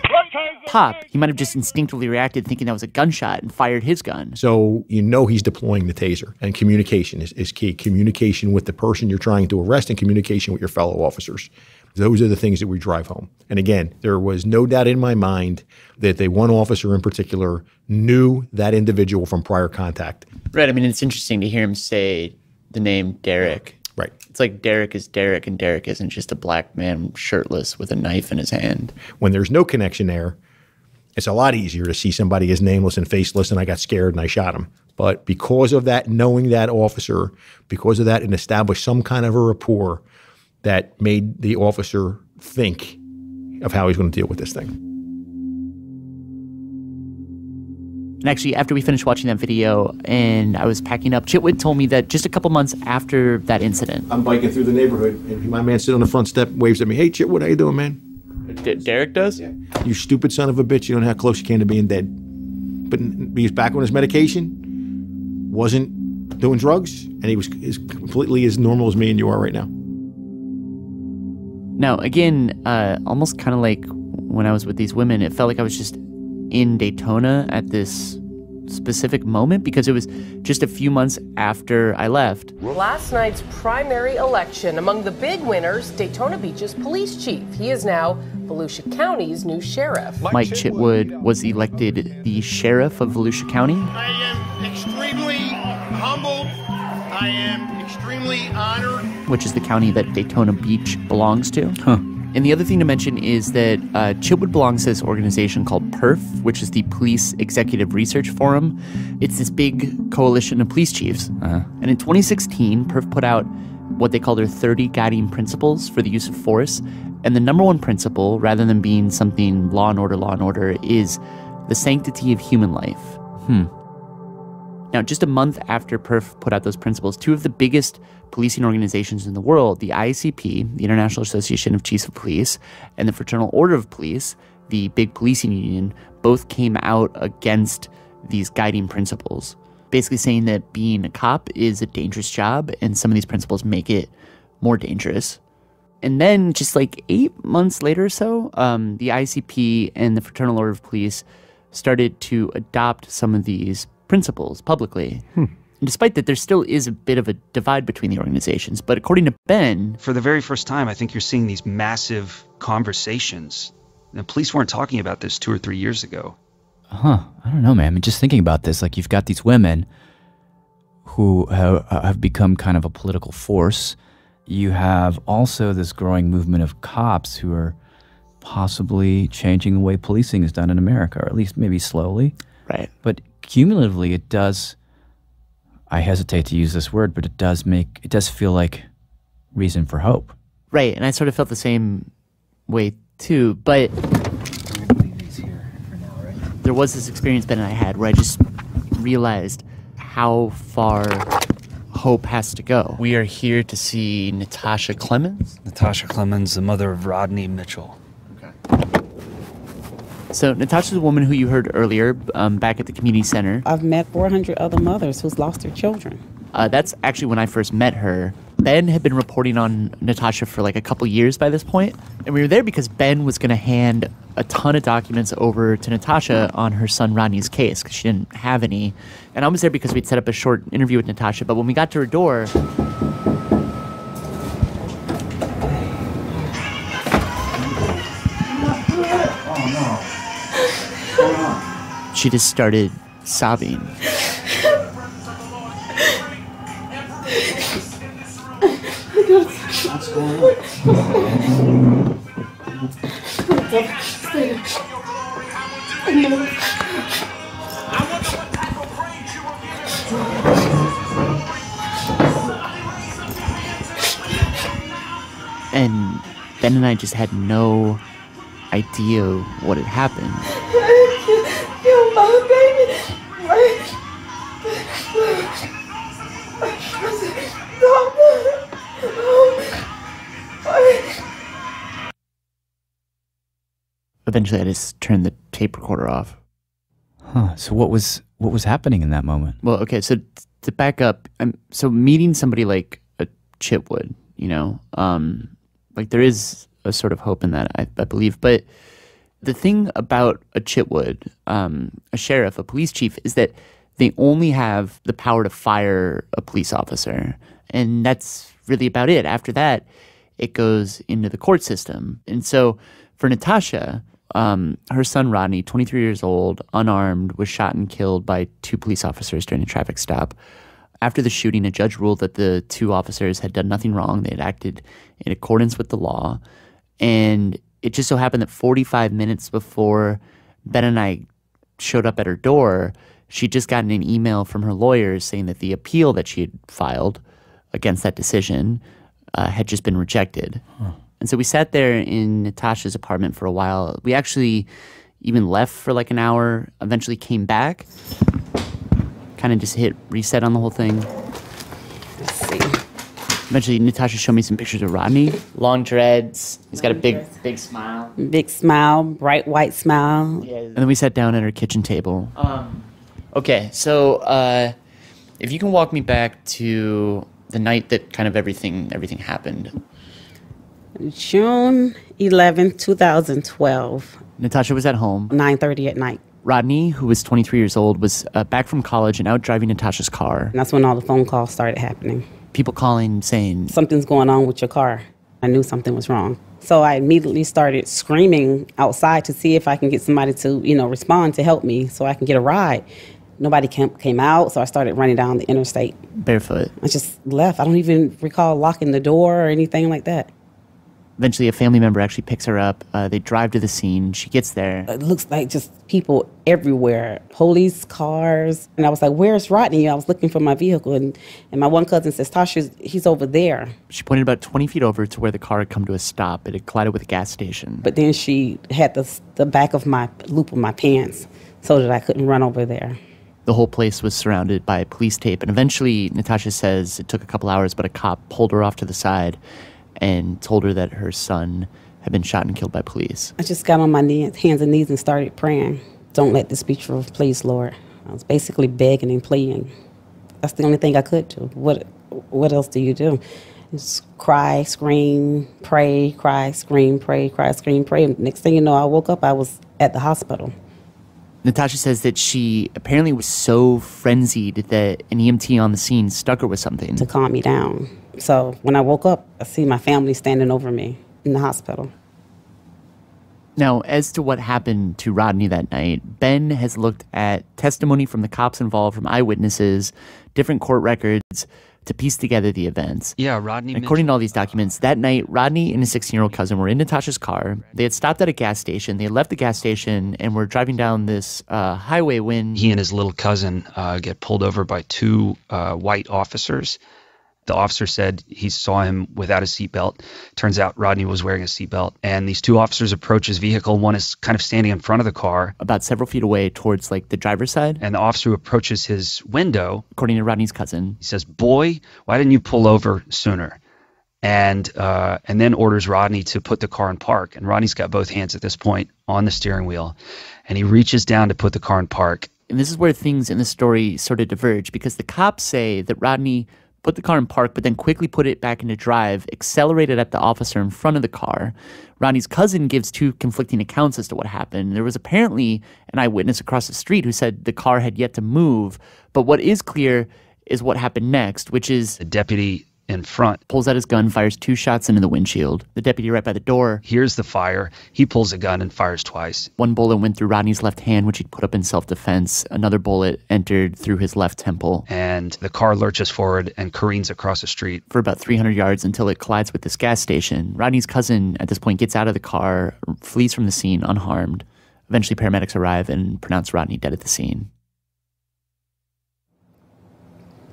pop, he might have just instinctively reacted thinking that was a gunshot and fired his gun. So you know he's deploying the taser. And communication is key. Communication with the person you're trying to arrest and communication with your fellow officers. Those are the things that we drive home. And again, there was no doubt in my mind that the one officer in particular knew that individual from prior contact. Right. I mean, it's interesting to hear him say the name Derek. Right. It's like Derek is Derek, and Derek isn't just a black man shirtless with a knife in his hand. When there's no connection there, it's a lot easier to see somebody as nameless and faceless and I got scared and I shot him. But because of that, knowing that officer, because of that, it established some kind of a rapport that made the officer think of how he's going to deal with this thing. And actually, after we finished watching that video and I was packing up, Chitwood told me that just a couple months after that incident. I'm biking through the neighborhood and my man sitting on the front step waves at me. Hey, Chitwood, how you doing, man? Derek does? Yeah. You stupid son of a bitch. You don't know how close you came to being dead. But he was back on his medication, wasn't doing drugs, and he was completely as normal as me and you are right now. Now, again, almost kind of like when I was with these women, it felt like I was just in Daytona at this specific moment because it was just a few months after I left. Last night's primary election, among the big winners, Daytona Beach's police chief. He is now Volusia County's new sheriff. Mike Chitwood was elected the sheriff of Volusia County. I am extremely humbled. I am extremely honored. Which is the county that Daytona Beach belongs to. Huh. And the other thing to mention is that Chitwood belongs to this organization called PERF, which is the Police Executive Research Forum. It's this big coalition of police chiefs. And in 2016, PERF put out what they call their 30 guiding principles for the use of force. And the number one principle, rather than being something law and order, is the sanctity of human life. Now, just a month after PERF put out those principles, two of the biggest policing organizations in the world, the IACP, the International Association of Chiefs of Police, and the Fraternal Order of Police, the big policing union, both came out against these guiding principles, basically saying that being a cop is a dangerous job, and some of these principles make it more dangerous. And then just like 8 months later or so, the IACP and the Fraternal Order of Police started to adopt some of these principles publicly. And despite that, there still is a bit of a divide between the organizations. But according to Ben, for the very first time, I think you're seeing these massive conversations. The police weren't talking about this 2 or 3 years ago. I don't know, man. I mean, just thinking about this, like you've got these women who have become kind of a political force. You have also this growing movement of cops who are possibly changing the way policing is done in America, or at least maybe slowly. Right. But cumulatively, it does, I hesitate to use this word, but it does feel like reason for hope. Right, and I sort of felt the same way too, but there was this experience Ben and I had where I just realized how far hope has to go. We are here to see Natasha Clemens. Natasha Clemens, the mother of Rodney Mitchell. So Natasha's a woman who you heard earlier back at the community center. I've met 400 other mothers who's lost their children. That's actually when I first met her. Ben had been reporting on Natasha for like a couple years by this point, and we were there because Ben was going to hand a ton of documents over to Natasha on her son Rodney's case because she didn't have any. And I was there because we'd set up a short interview with Natasha, but when we got to her door, she just started sobbing. What's going on? And Ben and I just had no idea what had happened. Kill my baby. Eventually, I just turned the tape recorder off. Huh. So what was happening in that moment? Well, okay, so to back up, so meeting somebody like a Chitwood, you know, like there is a sort of hope in that, I believe. But the thing about a Chitwood, a sheriff, a police chief, is that they only have the power to fire a police officer. And that's really about it. After that, it goes into the court system. And so for Natasha, her son Rodney, 23 years old, unarmed, was shot and killed by 2 police officers during a traffic stop. After the shooting, a judge ruled that the 2 officers had done nothing wrong. They had acted in accordance with the law. And it just so happened that 45 minutes before Ben and I showed up at her door, she'd just gotten an email from her lawyers saying that the appeal that she had filed against that decision had just been rejected. Huh. And so we sat there in Natasha's apartment for a while. We actually even left for like an hour, eventually came back, kind of just hit reset on the whole thing. Let's see. Eventually, Natasha showed me some pictures of Rodney. Long dreads. He's got a big smile. Big smile, bright white smile. Yeah. And then we sat down at her kitchen table. Okay, so if you can walk me back to the night that kind of everything happened. June 11th, 2012. Natasha was at home. 9:30 at night. Rodney, who was 23 years old, was back from college and out driving Natasha's car. And that's when all the phone calls started happening. People calling, saying, something's going on with your car. I knew something was wrong. So I immediately started screaming outside to see if I can get somebody to, respond to help me so I can get a ride. Nobody came out, so I started running down the interstate. Barefoot. I just left. I don't even recall locking the door or anything like that. Eventually, a family member actually picks her up. They drive to the scene. She gets there. It looks like just people everywhere, police cars. And I was like, where's Rodney? I was looking for my vehicle. And my one cousin says, Tasha, he's over there. She pointed about 20 feet over to where the car had come to a stop. It had collided with a gas station. But then she had the back of my loop of my pants so that I couldn't run over there. The whole place was surrounded by police tape. And eventually, Natasha says it took a couple hours, but a cop pulled her off to the side and told her that her son had been shot and killed by police. I just got on my hands and knees and started praying. Don't let this be true, please, Lord. I was basically begging and pleading. That's the only thing I could do. What else do you do? Just cry, scream, pray, cry, scream, pray, cry, scream, pray. Next thing you know, I woke up, I was at the hospital. Natasha says that she apparently was so frenzied that an EMT on the scene stuck her with something. To calm me down. So when I woke up, I see my family standing over me in the hospital. Now, as to what happened to Rodney that night, Ben has looked at testimony from the cops involved, from eyewitnesses, different court records, to piece together the events. Yeah, Rodney. According to all these documents, that night, Rodney and his 16-year-old cousin were in Natasha's car. They had stopped at a gas station. They had left the gas station and were driving down this highway when he and his little cousin get pulled over by 2 white officers. The officer said he saw him without a seatbelt. Turns out Rodney was wearing a seatbelt. And these 2 officers approach his vehicle. One is kind of standing in front of the car, about several feet away towards like the driver's side. And the officer who approaches his window, according to Rodney's cousin, he says, "Boy, why didn't you pull over sooner?" And then orders Rodney to put the car in park. And Rodney's got both hands at this point on the steering wheel. And he reaches down to put the car in park. And this is where things in the story sort of diverge, because the cops say that Rodney put the car in park, but then quickly put it back into drive, accelerated at the officer in front of the car. Rodney's cousin gives 2 conflicting accounts as to what happened. There was apparently an eyewitness across the street who said the car had yet to move. But what is clear is what happened next, which is the deputy in front pulls out his gun, fires 2 shots into the windshield. The deputy right by the door hears the fire. He pulls a gun and fires twice. 1 bullet went through Rodney's left hand, which he'd put up in self-defense. Another bullet entered through his left temple. And the car lurches forward and careens across the street for about 300 yards until it collides with this gas station. Rodney's cousin at this point gets out of the car, flees from the scene unharmed. Eventually paramedics arrive and pronounce Rodney dead at the scene.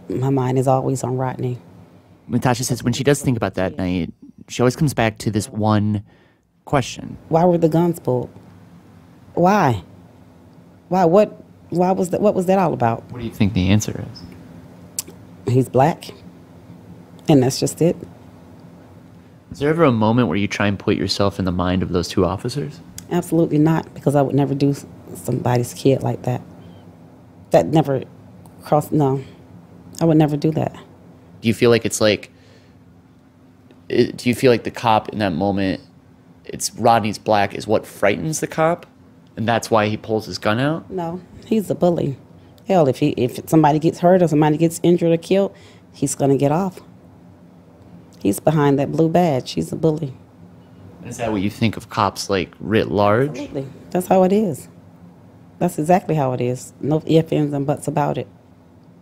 My mind is always on Rodney. Natasha says when she does think about that night, she always comes back to this one question. Why were the guns pulled? Why? Why? What was that all about? What do you think the answer is? He's black, and that's just it. Is there ever a moment where you try and put yourself in the mind of those two officers? Absolutely not, because I would never do somebody's kid like that. That never crossed, no. I would never do that. Do you feel like it's like, do you feel like the cop in that moment, it's Rodney's black is what frightens the cop? And that's why he pulls his gun out? No, he's a bully. Hell, if somebody gets hurt or somebody gets injured or killed, he's going to get off. He's behind that blue badge. He's a bully. Is that what you think of cops, like, writ large? Absolutely. That's how it is. That's exactly how it is. No ifs, ands, and buts about it.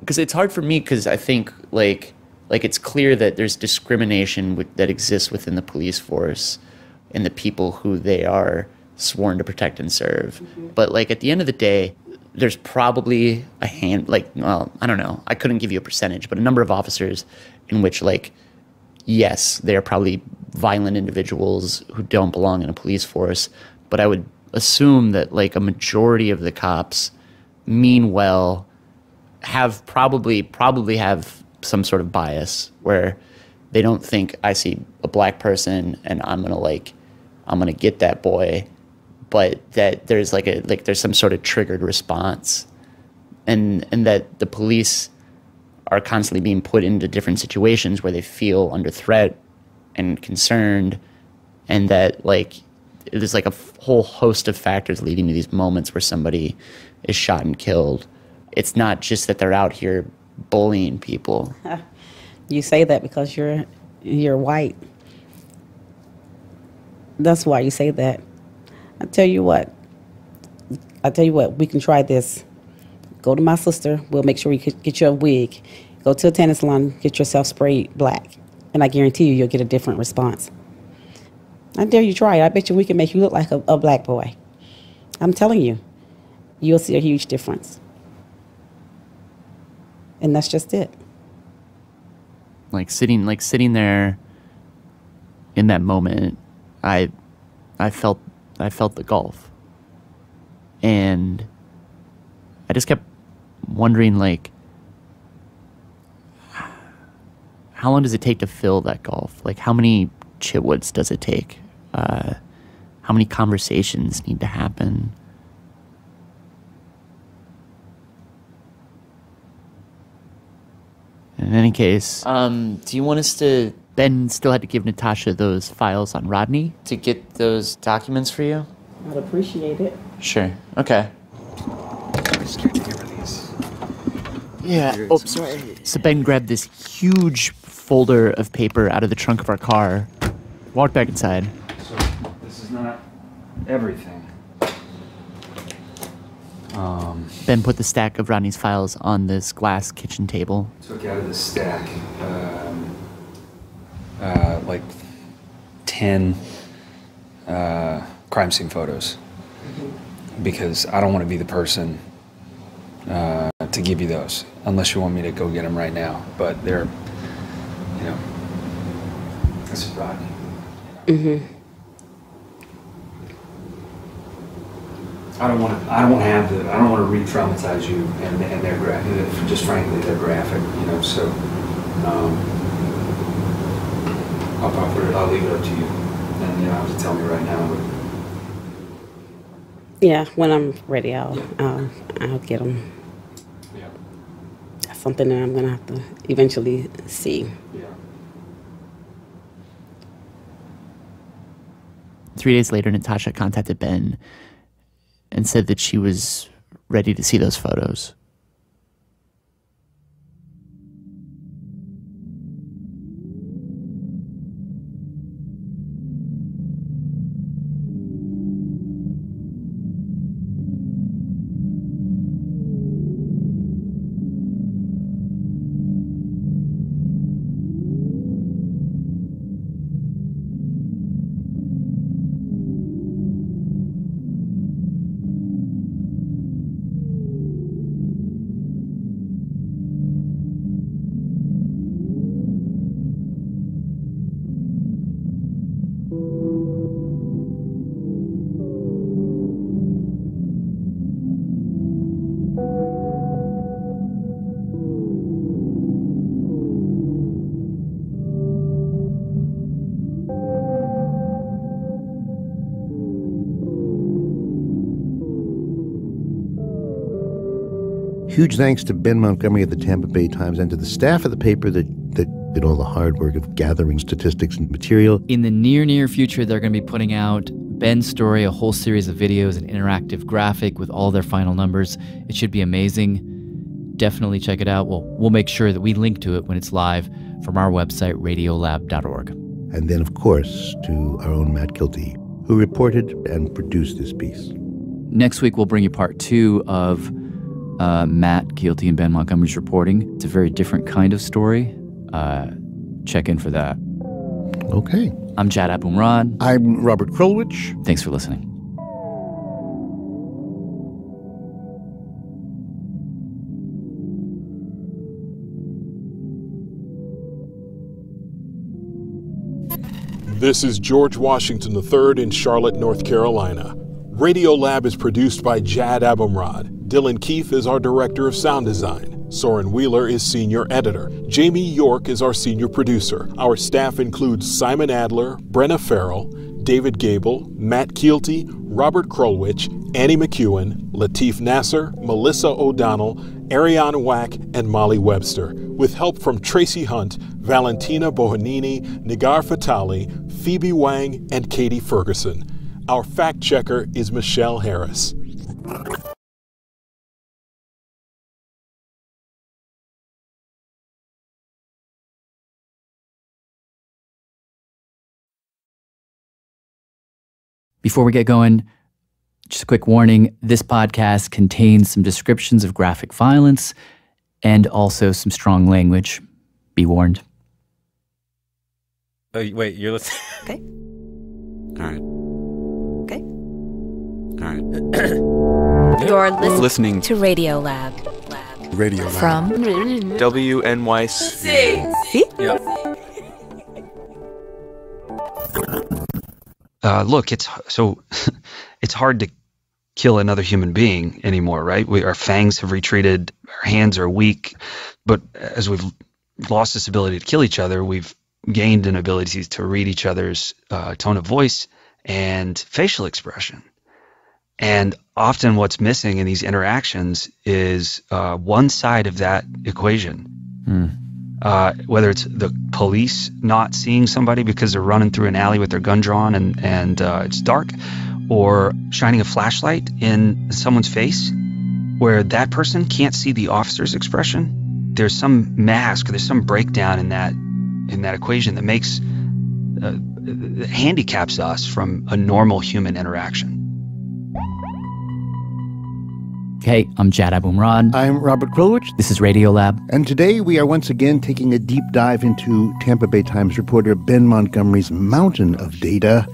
Because it's hard for me, because I think, like it's clear that there's discrimination that exists within the police force and the people who they are sworn to protect and serve. Mm-hmm. But, like, at the end of the day, there's probably I don't know. I couldn't give you a percentage, but a number of officers in which, like, yes, they're probably violent individuals who don't belong in a police force, but I would assume that, like, a majority of the cops mean well, have probably have some sort of bias where they don't think I see a black person and I'm gonna get that boy, but that there's there's some sort of triggered response, and that the police are constantly being put into different situations where they feel under threat and concerned, and that, like, there's like a whole host of factors leading to these moments where somebody is shot and killed. It's not just that they're out here bullying people. You say that because you're white. That's why you say that. I tell you what, we can try this. Go to my sister. We'll make sure we get you a wig. Go to a tanning salon, get yourself sprayed black. And I guarantee you'll get a different response. I dare you try it. I bet you we can make you look like a black boy. I'm telling you, you'll see a huge difference. And that's just it. Like sitting there in that moment, I felt the gulf. And I just kept wondering, like, how long does it take to fill that gulf? Like, how many Chitwoods does it take? How many conversations need to happen? In any case, do you want us to... Ben still had to give Natasha those files on Rodney to get those documents for you? I'd appreciate it. Sure. Okay. I'm scared to give her these. Yeah. Oh, sorry. So Ben grabbed this huge folder of paper out of the trunk of our car, walked back inside. So this is not everything. Ben put the stack of Rodney's files on this glass kitchen table. Took out of the stack like 10 crime scene photos, because I don't want to be the person to give you those unless you want me to go get them right now. But they're, you know, this is Rodney. Mm-hmm. I don't want to re-traumatize you, and they're graphic. Just frankly, they're graphic, you know. So I'll leave it up to you, and you don't have to tell me right now. But yeah, when I'm ready, I'll get them. Yeah. That's something that I'm gonna have to eventually see. Yeah. 3 days later, Natasha contacted Ben and said that she was ready to see those photos. Huge thanks to Ben Montgomery of the Tampa Bay Times and to the staff of the paper that did all the hard work of gathering statistics and material. In the near future, they're going to be putting out Ben's story, a whole series of videos, an interactive graphic with all their final numbers. It should be amazing. Definitely check it out. We'll make sure that we link to it when it's live from our website, radiolab.org. And then, of course, to our own Matt Kilty, who reported and produced this piece. Next week, we'll bring you part 2 of Matt Kilty and Ben Montgomery's reporting. It's a very different kind of story. Check in for that. Okay. I'm Jad Abumrad. I'm Robert Krulwich. Thanks for listening. This is George Washington III in Charlotte, North Carolina. Radiolab is produced by Jad Abumrad. Dylan Keefe is our director of sound design. Soren Wheeler is senior editor. Jamie York is our senior producer. Our staff includes Simon Adler, Brenna Farrell, David Gable, Matt Kielty, Robert Krulwich, Annie McEwen, Lateef Nasser, Melissa O'Donnell, Ariana Wack, and Molly Webster, with help from Tracy Hunt, Valentina Bohanini, Nigar Fatali, Phoebe Wang, and Katie Ferguson. Our fact checker is Michelle Harris. Before we get going, just a quick warning. This podcast contains some descriptions of graphic violence and also some strong language. Be warned. Oh, wait, you're listening? Okay. All right. Okay. All right. You're listening to Radiolab. Radio Lab. From WNYC. See? Yep. Look, it's hard to kill another human being anymore, right? Our fangs have retreated, our hands are weak, but as we've lost this ability to kill each other, we've gained an ability to read each other's tone of voice and facial expression. And often what's missing in these interactions is one side of that equation. Whether it's the police not seeing somebody because they're running through an alley with their gun drawn and it's dark, or shining a flashlight in someone's face where that person can't see the officer's expression. There's some mask, there's some breakdown in that equation that makes handicaps us from a normal human interaction. Hey, I'm Jad Abumrad. I'm Robert Krulwich. This is Radiolab. And today we are once again taking a deep dive into Tampa Bay Times reporter Ben Montgomery's mountain of data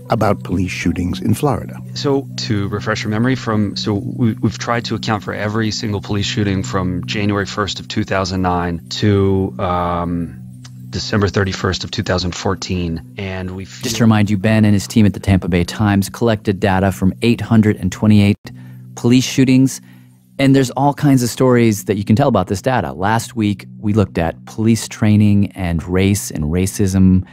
about police shootings in Florida. So to refresh your memory, we've tried to account for every single police shooting from January 1st of 2009 to December 31st of 2014. And we've... Just to remind you, Ben and his team at the Tampa Bay Times collected data from 828 police shootings, and there's all kinds of stories that you can tell about this data. Last week, we looked at police training and race and racism,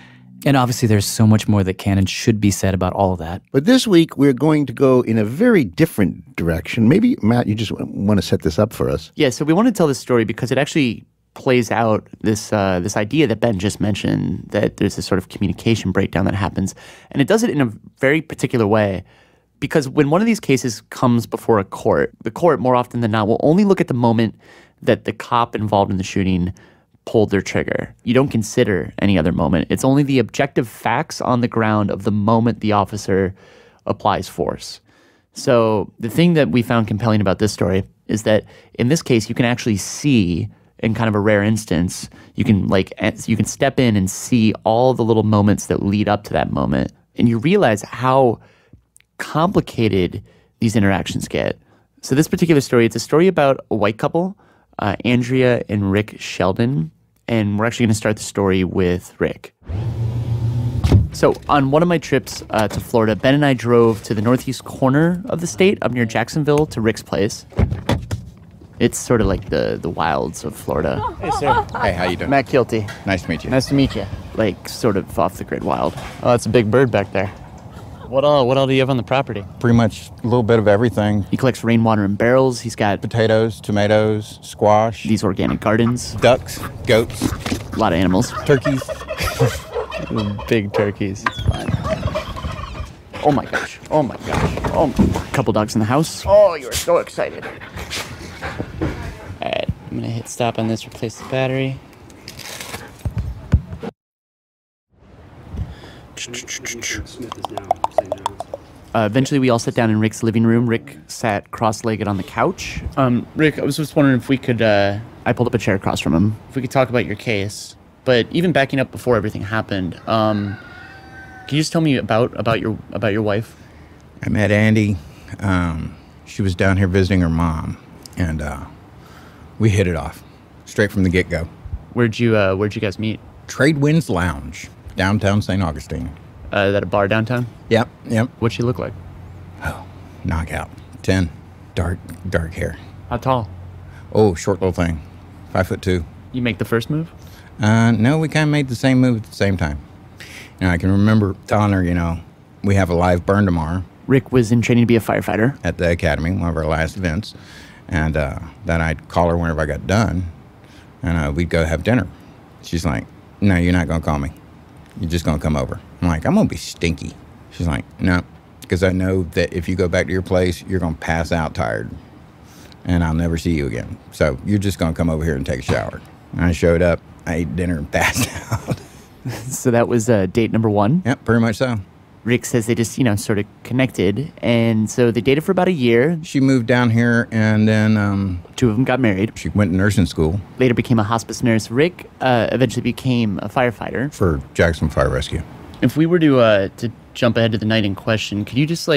and obviously there's so much more that can and should be said about all of that. But this week, we're going to go in a very different direction. Maybe, Matt, you just want to set this up for us. Yeah, so we want to tell this story because it actually plays out this idea that Ben just mentioned, that there's this sort of communication breakdown that happens, and it does it in a very particular way. Because when one of these cases comes before a court, the court, more often than not, will only look at the moment that the cop involved in the shooting pulled their trigger. You don't consider any other moment. It's only the objective facts on the ground of the moment the officer applies force. So the thing that we found compelling about this story is that in this case, you can actually see, in kind of a rare instance, you can step in and see all the little moments that lead up to that moment. And you realize how complicated these interactions get. So this particular story, it's a story about a white couple, Andrea and Rick Sheldon, and we're actually going to start the story with Rick. So on one of my trips to Florida, Ben and I drove to the northeast corner of the state, up near Jacksonville, to Rick's place. It's sort of like the wilds of Florida. Hey, sir. Hey, how you doing? Matt Kilty. Nice to meet you. Nice to meet you. Like, sort of off the grid wild. Oh, that's a big bird back there. What all do you have on the property? Pretty much a little bit of everything. He collects rainwater in barrels. He's got potatoes, tomatoes, squash. These organic gardens. Ducks, goats. A lot of animals. Turkeys. Big turkeys. It's fine. Oh my gosh. Oh my gosh. Oh, a couple dogs in the house. Oh, you are so excited. All right, I'm gonna hit stop on this, replace the battery. Eventually, we all sat down in Rick's living room. Rick sat cross-legged on the couch. Rick, I was just wondering if we could, I pulled up a chair across from him, if we could talk about your case. But even backing up before everything happened, can you just tell me about your wife? I met Andy. She was down here visiting her mom, and we hit it off straight from the get-go. Where'd you guys meet? Trade Winds Lounge, downtown St. Augustine. Is that a bar downtown? Yep. What'd she look like? Oh, knockout. 10. Dark hair. How tall? Oh, short little thing. 5'2". You make the first move? No, we kind of made the same move at the same time. I can remember telling her, we have a live burn tomorrow. Rick was in training to be a firefighter. At the academy, one of our last events. And then I'd call her whenever I got done, and we'd go have dinner. She's like, no, you're not going to call me. You're just going to come over. I'm like, I'm going to be stinky. She's like, no, because I know that if you go back to your place, you're going to pass out tired, and I'll never see you again. So you're just going to come over here and take a shower. And I showed up, I ate dinner, and passed out. So that was date number 1? Yep, pretty much so. Rick says they just, sort of connected, and so they dated for about a year. She moved down here, and then 2 of them got married. She went to nursing school. Later became a hospice nurse. Rick eventually became a firefighter. For Jackson Fire Rescue. If we were to jump ahead to the night in question, could you just,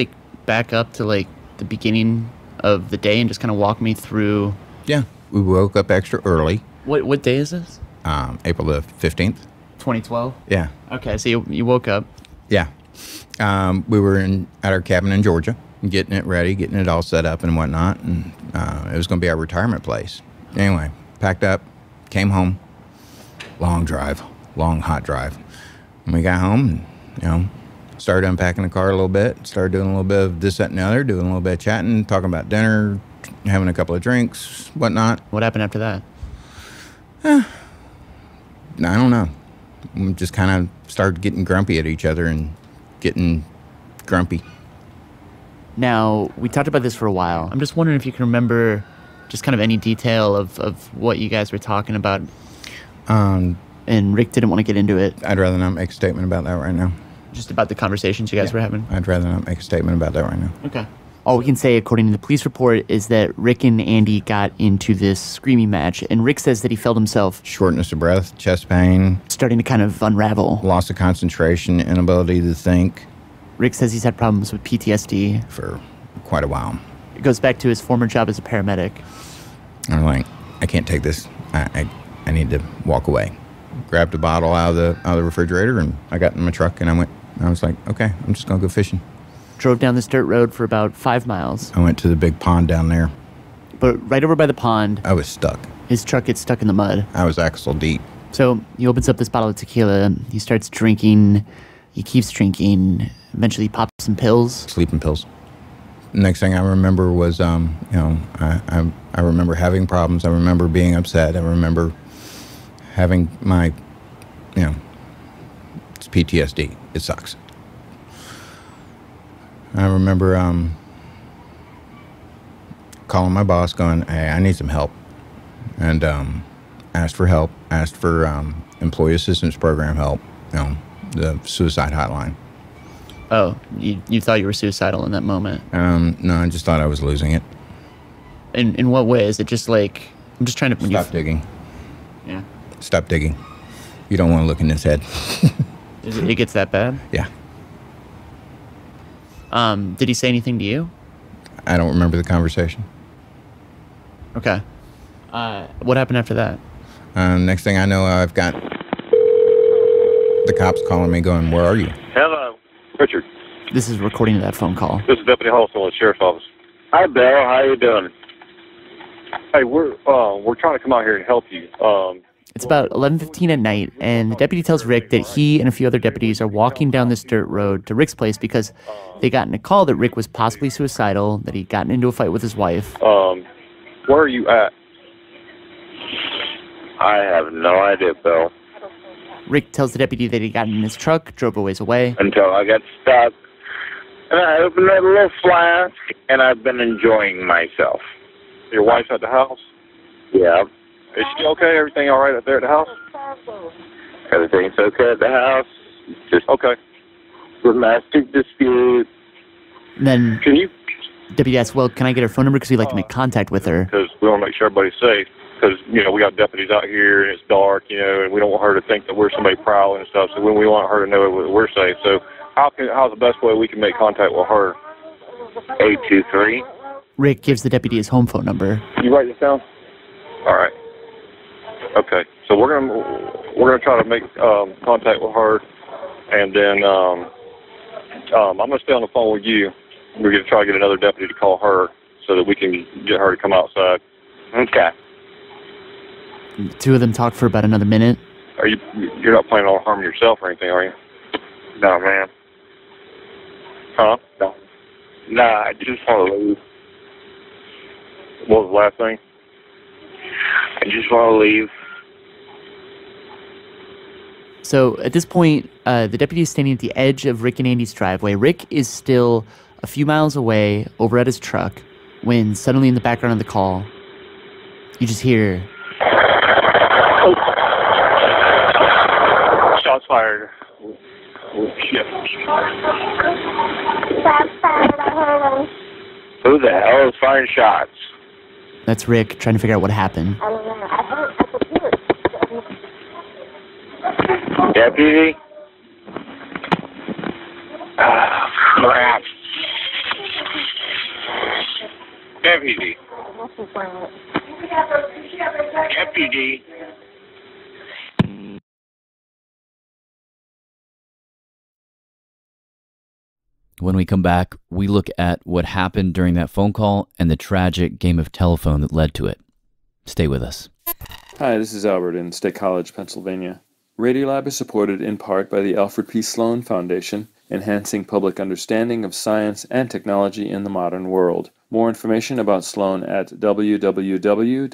back up to, the beginning of the day and just kind of walk me through? Yeah, we woke up extra early. What day is this? April the 15th. 2012? Yeah. Okay, so you woke up. Yeah. We were at our cabin in Georgia, getting it ready, getting it all set up and whatnot, and it was going to be our retirement place. Anyway, packed up, came home, long hot drive. And we got home and, started unpacking the car a little bit, started doing a little bit of this, that, and the other, doing a little bit of chatting, talking about dinner, having a couple of drinks, whatnot. What happened after that? I don't know. We just kind of started getting grumpy at each other and getting grumpy. Now, we talked about this for a while. I'm just wondering if you can remember just kind of any detail of what you guys were talking about. And Rick didn't want to get into it. I'd rather not make a statement about that right now. Just about the conversations you guys were having? I'd rather not make a statement about that right now. Okay. All we can say, according to the police report, is that Rick and Andy got into this screaming match, and Rick says that he felt himself... Shortness of breath, chest pain. Starting to kind of unravel. Loss of concentration, inability to think. Rick says he's had problems with PTSD. For quite a while. It goes back to his former job as a paramedic. I'm like, I can't take this. I need to walk away. Grabbed a bottle out of the refrigerator, and I got in my truck, and I was like, okay, I'm just going to go fishing. Drove down this dirt road for about 5 miles. I went to the big pond down there. But right over by the pond... I was stuck. His truck gets stuck in the mud. I was axle deep. So he opens up this bottle of tequila. He starts drinking. He keeps drinking. Eventually he pops some pills. Sleeping pills. Next thing I remember was, I remember having problems. I remember being upset. I remember having my, it's PTSD. It sucks. I remember calling my boss going, hey, I need some help. And asked for help, asked for employee assistance program help, the suicide hotline. Oh, you thought you were suicidal in that moment? No, I just thought I was losing it. In what way? Is it just like, I'm just trying to... Stop digging. Yeah. Stop digging. You don't want to look in his head. It gets that bad? Yeah. Did he say anything to you? I don't remember the conversation. Okay. What happened after that? Next thing I know, I've got the cops calling me going, where are you? Hello. Richard. This is a recording of that phone call. This is Deputy Holston with the Sheriff's Office. Hi, Bill. How you doing? Hey, we're trying to come out here and help you. It's about 11:15 at night, and the deputy tells Rick that he and a few other deputies are walking down this dirt road to Rick's place because they got in a call that Rick was possibly suicidal, that he'd gotten into a fight with his wife. Where are you at? I have no idea, Bill. Rick tells the deputy that he got in his truck, drove a ways away. Until I got stuck. And I opened that little flask, and I've been enjoying myself. Your wife's at the house? Yeah. Is she okay? Everything all right up there at the house? Everything's okay at the house. Just okay. Domestic dispute. And then can you? Deputy asks, well, can I get her phone number? Because we'd like to make contact with her. Because we want to make sure everybody's safe. Because, you know, we got deputies out here, and it's dark, you know, and we don't want her to think that we're somebody prowling and stuff. So we want her to know that we're safe. So how's the best way we can make contact with her? 823. Rick gives the deputy his home phone number. You write this down? All right. Okay. So we're gonna try to make contact with her, and then I'm gonna stay on the phone with you. We're gonna try to get another deputy to call her so that we can get her to come outside. Okay. The two of them talk for about another minute. You're not planning on harming yourself or anything, are you? No, man. Huh? No. Nah, I just want to leave. What was the last thing? I just want to leave. So at this point, the deputy is standing at the edge of Rick and Andy's driveway. Rick is still a few miles away over at his truck when suddenly in the background of the call, you just hear... Shots fired. Shit. Who the hell is firing shots? That's Rick trying to figure out what happened. Deputy? Crap. Deputy. Deputy. When we come back, we look at what happened during that phone call and the tragic game of telephone that led to it. Stay with us. Hi, this is Albert in State College, Pennsylvania. Radiolab is supported in part by the Alfred P. Sloan Foundation, enhancing public understanding of science and technology in the modern world. More information about Sloan at www.sloan.org.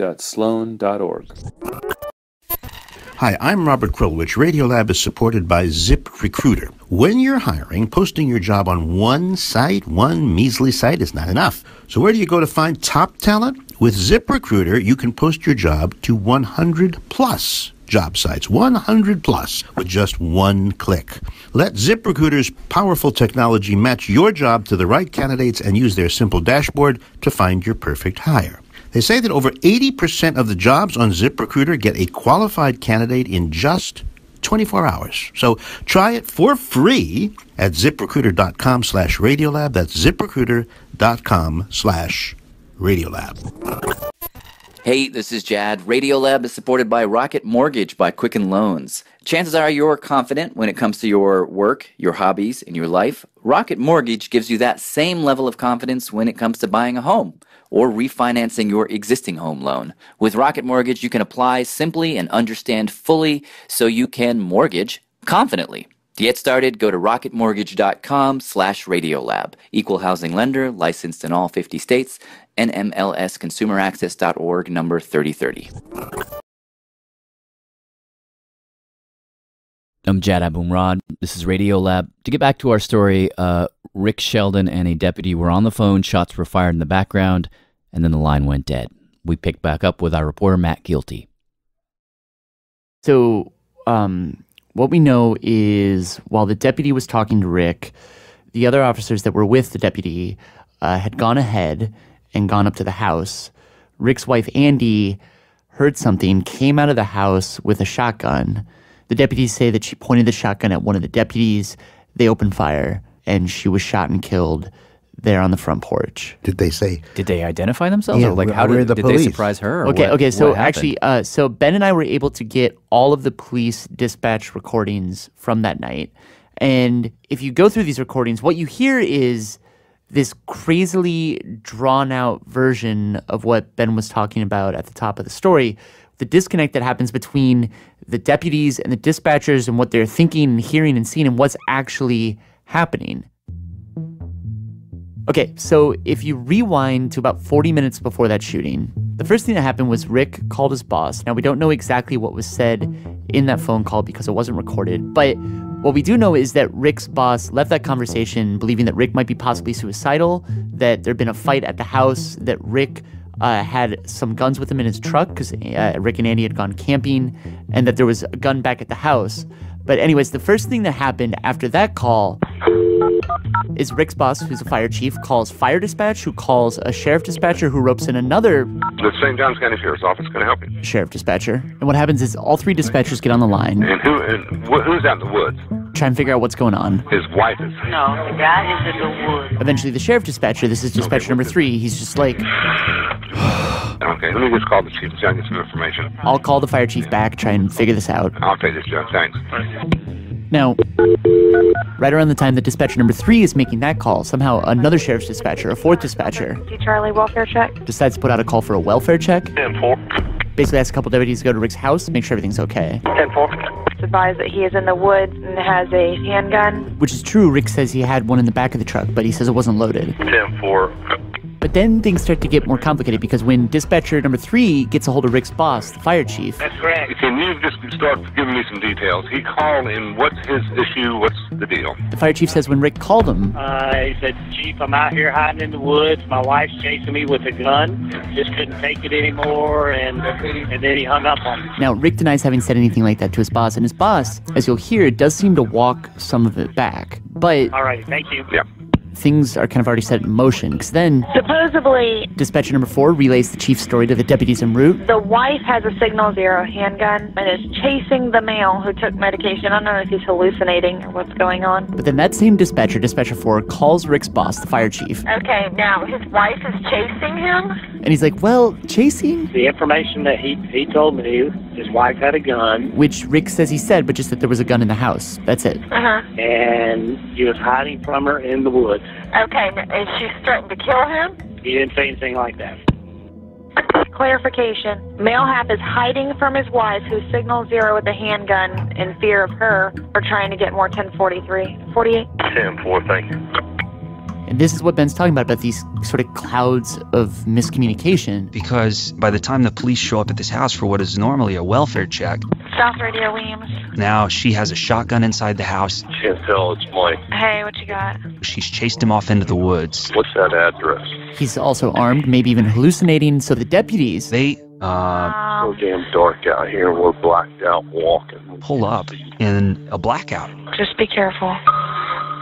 Hi, I'm Robert Krulwich. Radiolab is supported by ZipRecruiter. When you're hiring, posting your job on one site, one measly site, is not enough. So where do you go to find top talent? With ZipRecruiter, you can post your job to 100-plus job sites, 100-plus, with just one click. Let ZipRecruiter's powerful technology match your job to the right candidates and use their simple dashboard to find your perfect hire. They say that over 80% of the jobs on ZipRecruiter get a qualified candidate in just 24 hours. So try it for free at ZipRecruiter.com/Radiolab. That's ZipRecruiter.com/Radiolab. Hey, this is Jad. Radiolab is supported by Rocket Mortgage by Quicken Loans. Chances are you're confident when it comes to your work, your hobbies, and your life. Rocket Mortgage gives you that same level of confidence when it comes to buying a home or refinancing your existing home loan. With Rocket Mortgage, you can apply simply and understand fully so you can mortgage confidently. To get started, go to rocketmortgage.com/Radiolab. Equal housing lender, licensed in all 50 states, NMLSconsumeraccess.org, number 3030. I'm Jad Abumrad. This is Radiolab. To get back to our story, Rick Sheldon and a deputy were on the phone, shots were fired in the background, and then the line went dead. We picked back up with our reporter, Matt Gilty. So, what we know is while the deputy was talking to Rick, the other officers that were with the deputy had gone ahead and gone up to the house. Rick's wife, Andy, heard something, came out of the house with a shotgun. The deputies say that she pointed the shotgun at one of the deputies. They opened fire, and she was shot and killed there on the front porch. Did they say? Did they identify themselves? Yeah, or like, how did they surprise her? Or Okay. So what happened? actually, so Ben and I were able to get all of the police dispatch recordings from that night. And if you go through these recordings, what you hear is this crazily drawn out version of what Ben was talking about at the top of the story. the disconnect that happens between the deputies and the dispatchers and what they're thinking and hearing and seeing and what's actually happening. Okay, so if you rewind to about 40 minutes before that shooting, the first thing that happened was Rick called his boss. Now, we don't know exactly what was said in that phone call because it wasn't recorded, but what we do know is that Rick's boss left that conversation believing that Rick might be possibly suicidal, that there'd been a fight at the house, that Rick had some guns with him in his truck because Rick and Andy had gone camping, and that there was a gun back at the house. But anyways, the first thing that happened after that call is Rick's boss, who's a fire chief, calls fire dispatch, who calls a sheriff dispatcher, who ropes in another The St. John's County Sheriff's Office, can I help you? sheriff dispatcher. And what happens is all three dispatchers get on the line, And who's out in the woods? try and figure out what's going on. His wife is. No, the guy is in the woods. Eventually, the sheriff dispatcher, this is dispatcher number 3, he's just like, Okay, let me just call the chief and see if I can get some information. I'll call the fire chief back, try and figure this out. I'll take this, John. Thanks. Now, right around the time that dispatcher number 3 is making that call, somehow another sheriff's dispatcher, a 4th dispatcher, Charlie, welfare check. decides to put out a call for a welfare check. 10-4. Basically asks a couple deputies to go to Rick's house, make sure everything's okay. 10-4. It's advised that he is in the woods and has a handgun. Which is true. Rick says he had one in the back of the truck, but he says it wasn't loaded. 10-4. But then things start to get more complicated because when dispatcher number 3 gets a hold of Rick's boss, the fire chief, That's correct. Can you just start giving me some details? He called in. What's his issue? What's the deal? the fire chief says when Rick called him, He said, Chief, I'm out here hiding in the woods. My wife's chasing me with a gun. Just couldn't take it anymore. And then he hung up on me. now Rick denies having said anything like that to his boss, and his boss, as you'll hear, does seem to walk some of it back. But All right, thank you. Yeah. things are kind of already set in motion because then Supposedly, dispatcher number 4 relays the chief's story to the deputies en route. the wife has a Signal 0 handgun and is chasing the male who took medication. I don't know if he's hallucinating or what's going on. But then that same dispatcher, dispatcher 4, calls Rick's boss, the fire chief, Okay, now his wife is chasing him? and he's like, well, chasing? The information that he told me, his wife had a gun, Which Rick says he said, but just that there was a gun in the house. That's it. Uh-huh. and he was hiding from her in the woods. Okay, is she threatened to kill him? He didn't say anything like that. Clarification. Male half is hiding from his wife, who's Signal 0 with a handgun in fear of her, or trying to get more 1043. 48? 10-4, thank you. And this is what Ben's talking about these sort of clouds of miscommunication. Because by the time the police show up at this house for what is normally a welfare check, South Radio Weems. now she has a shotgun inside the house. Chantel, it's Mike. Hey, what you got? She's chased him off into the woods. What's that address? He's also armed, maybe even hallucinating, so the deputies, They So damn dark out here. We're blacked out walking. pull up in a blackout. Just be careful.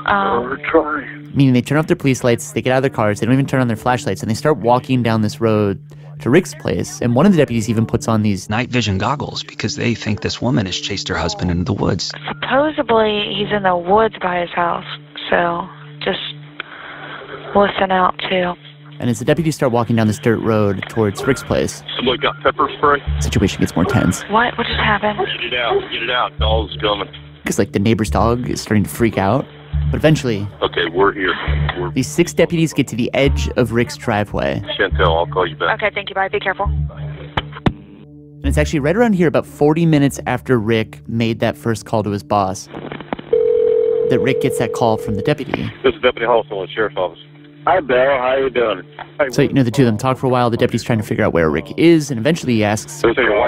We're trying. meaning they turn off their police lights, they get out of their cars, they don't even turn on their flashlights, and they start walking down this road to Rick's place. And one of the deputies even puts on these Night vision goggles because they think this woman has chased her husband into the woods. Supposedly, he's in the woods by his house, so just listen out, too. And as the deputies start walking down this dirt road towards Rick's place, Somebody got pepper spray? the situation gets more tense. What? What just happened? Get it out. Get it out. Dog's coming. Because, like, the neighbor's dog is starting to freak out. But eventually, Okay, we're here. We're these 6 deputies get to the edge of Rick's driveway. Chantel, I'll call you back. Okay, thank you. Bye. Be careful. And it's actually right around here, about 40 minutes after Rick made that first call to his boss, that Rick gets that call from the deputy. This is Deputy Hollister with the Sheriff's Office. Hi, Bill. How you doing? So, you know, the two of them talk for a while. The deputy's trying to figure out where Rick is, and eventually he asks, So your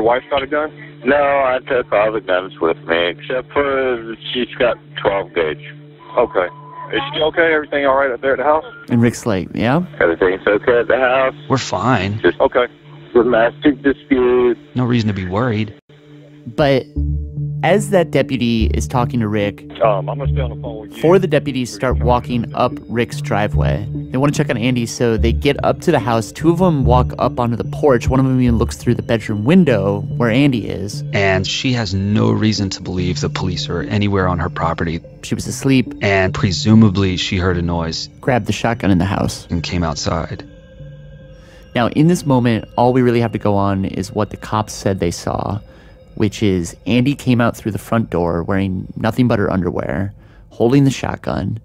wife's got a gun? No, I took all the guns with me, except for she's got 12 gauge. Okay. Is she okay? Everything all right up there at the house? and Rick's like, yeah? Everything's okay at the house. We're fine. Just Okay. domestic dispute. No reason to be worried. But as that deputy is talking to Rick, I'm going to stay on the phone with you. 4 of the deputies start walking up Rick's driveway. They want to check on Andy, so they get up to the house. 2 of them walk up onto the porch. One of them even looks through the bedroom window where Andy is. And she has no reason to believe the police are anywhere on her property. She was asleep, And presumably she heard a noise grabbed the shotgun in the house. and came outside. Now, in this moment, all we really have to go on is what the cops said they saw, which is Andy came out through the front door wearing nothing but her underwear, holding the shotgun.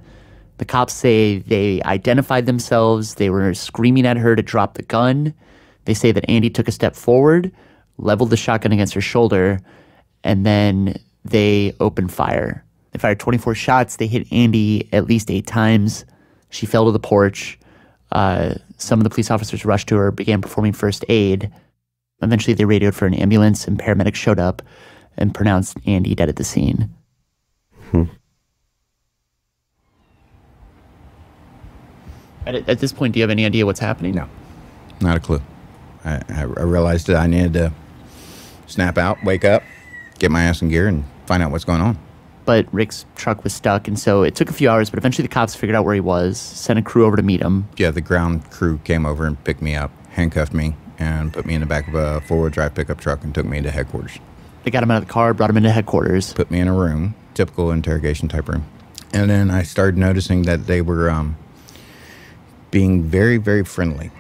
The cops say they identified themselves. They were screaming at her to drop the gun. They say that Andy took a step forward, leveled the shotgun against her shoulder, and then they opened fire. They fired 24 shots. They hit Andy at least 8 times. She fell to the porch. Some of the police officers rushed to her, began performing first aid. Eventually, they radioed for an ambulance, and paramedics showed up and pronounced Andy dead at the scene. At this point, do you have any idea what's happening? No, not a clue. I realized that I needed to snap out, wake up, get my ass in gear, and find out what's going on. But Rick's truck was stuck, and so it took a few hours, but eventually the cops figured out where he was, sent a crew over to meet him. Yeah, the ground crew came over and picked me up, handcuffed me, and put me in the back of a four-wheel drive pickup truck and took me into headquarters. They got him out of the car, brought him into headquarters. Put me in a room, typical interrogation type room. And then I started noticing that they were being very, very friendly.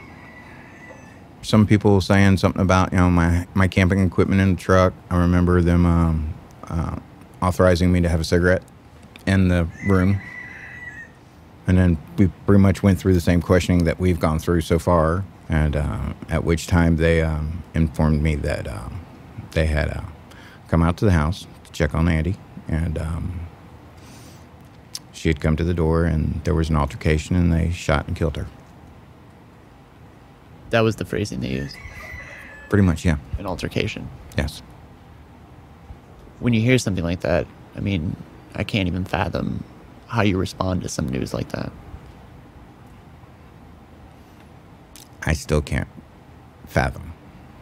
Some people saying something about, my camping equipment in the truck. I remember them authorizing me to have a cigarette in the room. And then we pretty much went through the same questioning that we've gone through so far. And at which time they informed me that they had come out to the house to check on Andy. And she had come to the door, and there was an altercation, and they shot and killed her. That was the phrasing they used. Pretty much, yeah. An altercation. Yes. When you hear something like that, I mean, I can't even fathom how you respond to some news like that. I still can't fathom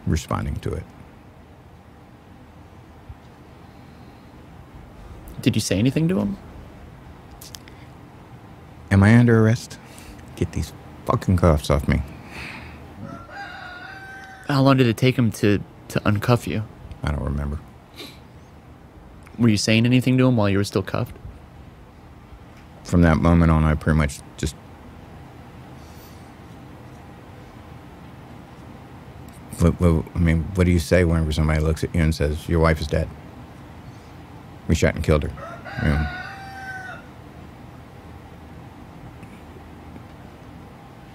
responding to it. Did you say anything to him? Am I under arrest? Get these fucking cuffs off me. How long did it take him to uncuff you? I don't remember. Were you saying anything to him while you were still cuffed? From that moment on, I pretty much just... what do you say whenever somebody looks at you and says, your wife is dead? We shot and killed her.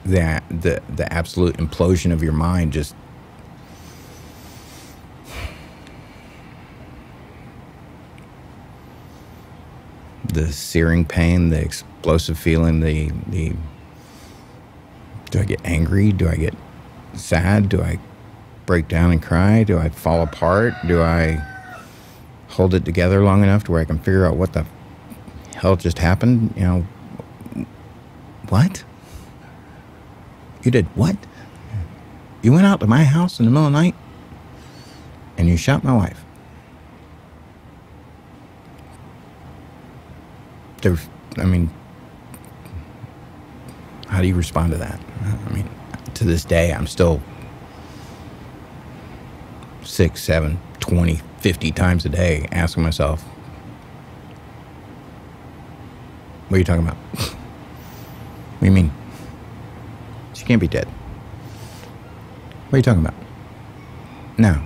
The absolute implosion of your mind just... the searing pain, the explosive feeling, the do I get angry? Do I get sad? Do I break down and cry? Do I fall apart? Do I hold it together long enough to where I can figure out what the hell just happened? What? You did what? You went out to my house in the middle of the night and you shot my wife. How do you respond to that? To this day, I'm still 6, 7, 20, 50 times a day asking myself, what are you talking about? What do you mean? She can't be dead. What are you talking about? No.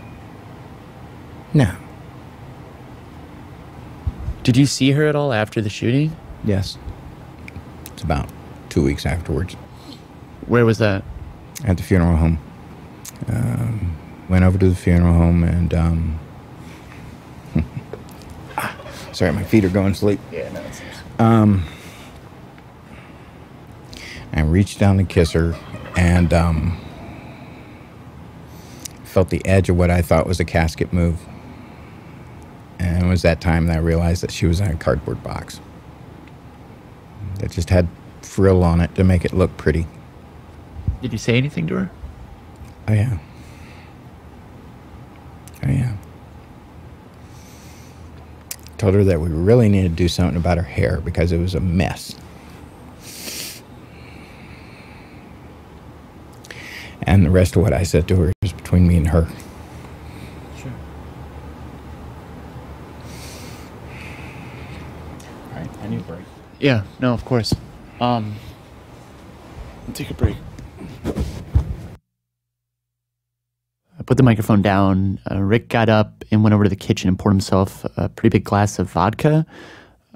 Did you see her at all after the shooting? Yes. It's about 2 weeks afterwards. Where was that? At the funeral home. Went over to the funeral home and sorry, my feet are going to sleep. Yeah, no, it's I reached down to kiss her and felt the edge of what I thought was a casket move. And it was that time that I realized that she was in a cardboard box that just had frill on it to make it look pretty. Did you say anything to her? Oh, yeah. Told her that we really needed to do something about her hair because it was a mess. And the rest of what I said to her was between me and her. Sure. All right, I need a break. Yeah, no, of course. Take a break. I put the microphone down. Rick got up and went over to the kitchen and poured himself a pretty big glass of vodka.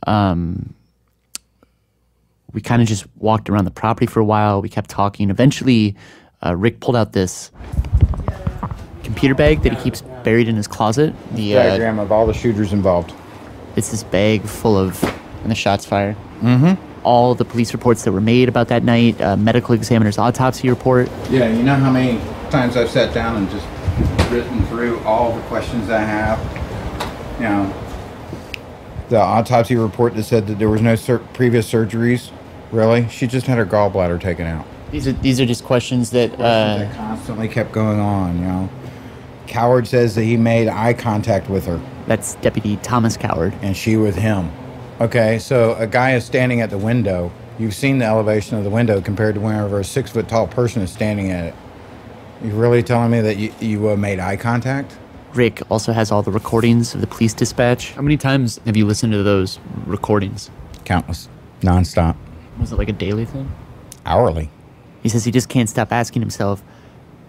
We kind of just walked around the property for a while. We kept talking. Eventually, Rick pulled out this computer bag that he keeps buried in his closet. The diagram of all the shooters involved. It's this bag full of, and the shots fired. Mm-hmm. All the police reports that were made about that night, medical examiner's autopsy report. Yeah, you know how many times I've sat down and just written through all the questions I have? You know, the autopsy report that said that there was no previous surgeries. Really? She just had her gallbladder taken out. These are just questions that constantly kept going on, you know. Coward says that he made eye contact with her. That's Deputy Thomas Coward. And she with him. Okay, so a guy is standing at the window. You've seen the elevation of the window compared to whenever a 6-foot-tall person is standing at it. You really telling me that you made eye contact? Rick also has all the recordings of the police dispatch. How many times have you listened to those recordings? Countless. Nonstop. Was it like a daily thing? Hourly. He says he just can't stop asking himself,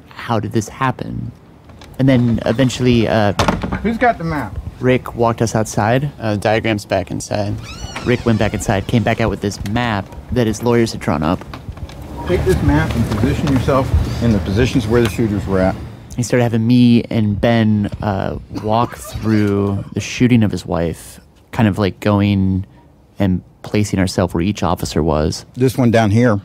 how did this happen? And then eventually, who's got the map? Rick walked us outside. Diagram's back inside. Rick went back inside, came back out with this map that his lawyers had drawn up. Take this map and position yourself in the positions where the shooters were at. He started having me and Ben walk through the shooting of his wife, kind of like going and placing ourselves where each officer was. This one down here,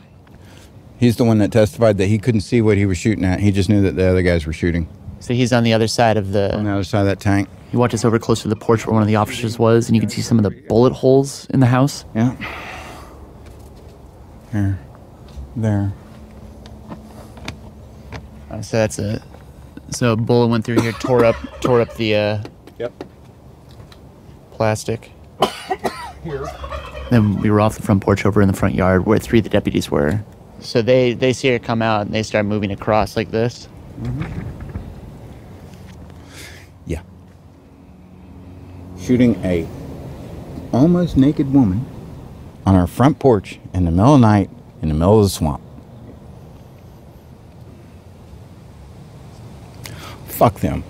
he's the one that testified that he couldn't see what he was shooting at. He just knew that the other guys were shooting. So he's on the other side of the... On the other side of that tank. He walked us over closer to the porch where one of the officers was, and you could see some of the bullet holes in the house. Yeah. Here. There. So that's it. So a bullet went through here, tore up the yep. Plastic. Here. Then we were off the front porch over in the front yard where 3 of the deputies were. So they see her come out and they start moving across like this. Mm-hmm. Yeah. Shooting a almost naked woman on our front porch in the middle of the night in the middle of the swamp. Fuck them.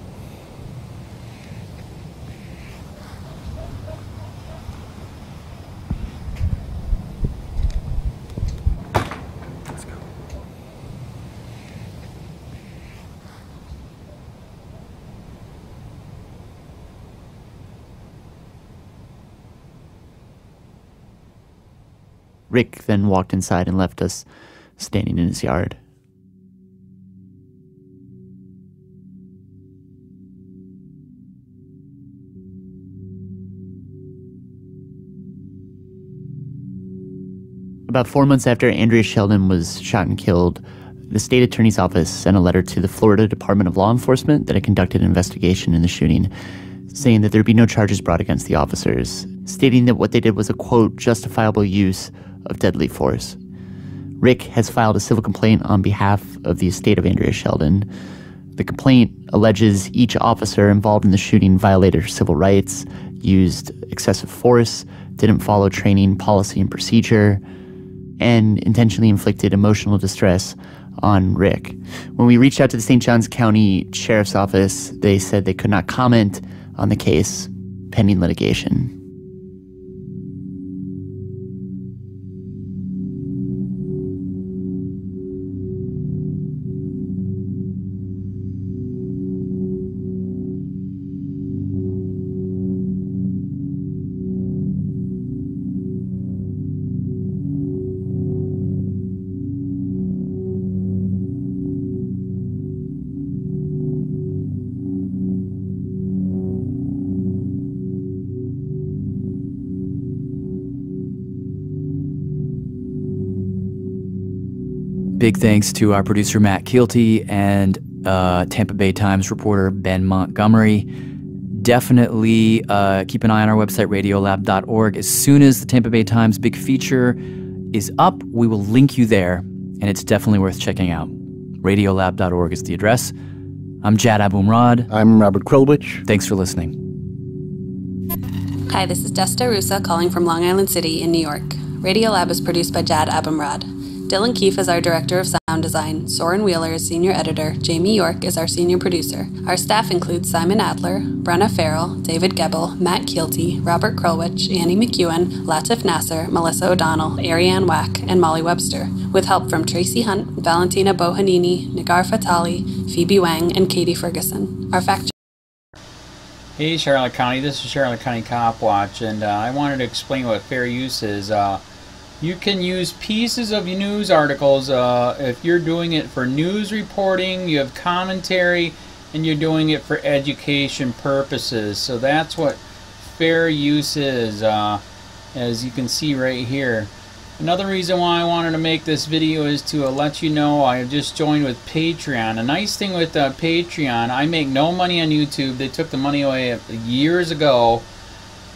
Let's go. Rick then walked inside and left us standing in his yard. About 4 months after Andrea Sheldon was shot and killed, the state attorney's office sent a letter to the Florida Department of Law Enforcement that had conducted an investigation in the shooting, saying that there'd be no charges brought against the officers, stating that what they did was a, quote, justifiable use of deadly force. Rick has filed a civil complaint on behalf of the estate of Andrea Sheldon. The complaint alleges each officer involved in the shooting violated her civil rights, used excessive force, didn't follow training, policy, and procedure, and intentionally inflicted emotional distress on Rick. When we reached out to the St. Johns County Sheriff's Office, they said they could not comment on the case pending litigation. Big thanks to our producer, Matt Keelty, and Tampa Bay Times reporter, Ben Montgomery. Definitely keep an eye on our website, radiolab.org. As soon as the Tampa Bay Times big feature is up, we will link you there, and it's definitely worth checking out. Radiolab.org is the address. I'm Jad Abumrad. I'm Robert Krulwich. Thanks for listening. Hi, this is Desta Rusa calling from Long Island City in New York. Radiolab is produced by Jad Abumrad. Dylan Keefe is our director of sound Sound design. Soren Wheeler is senior editor. Jamie York is our senior producer. Our staff includes Simon Adler, Brenna Farrell, David Gebel, Matt Keelty, Robert Krulwich, Annie McEwen, Latif Nasser, Melissa O'Donnell, Ariane Wack, and Molly Webster, with help from Tracy Hunt, Valentina Bohanini, Nagar Fatali, Phoebe Wang, and Katie Ferguson. Our fact. Hey Charlotte County, this is Charlotte County Cop Watch, and I wanted to explain what fair use is. You can use pieces of news articles if you're doing it for news reporting, you have commentary, and you're doing it for education purposes. So that's what fair use is, as you can see right here. Another reason why I wanted to make this video is to let you know I have just joined with Patreon. A nice thing with Patreon, I make no money on YouTube. They took the money away years ago,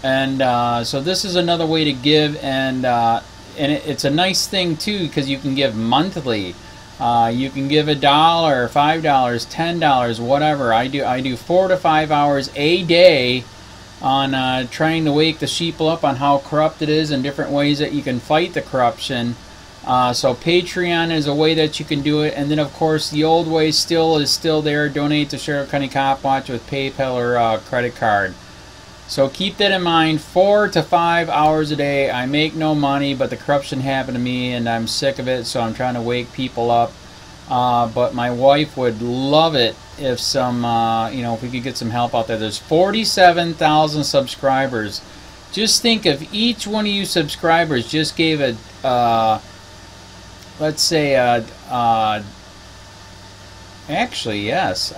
and so this is another way to give, and it's a nice thing too because you can give monthly. You can give $1, $5, $10, whatever. I do 4 to 5 hours a day on trying to wake the sheeple up on how corrupt it is and different ways that you can fight the corruption. So Patreon is a way that you can do it, and then of course the old way is still there. Donate to Sheriff County Cop Watch with PayPal or credit card. So keep that in mind. 4 to 5 hours a day. I make no money, but the corruption happened to me and I'm sick of it, so I'm trying to wake people up. But my wife would love it if if we could get some help out there. There's 47,000 subscribers. Just think if each one of you subscribers just gave let's say actually yes,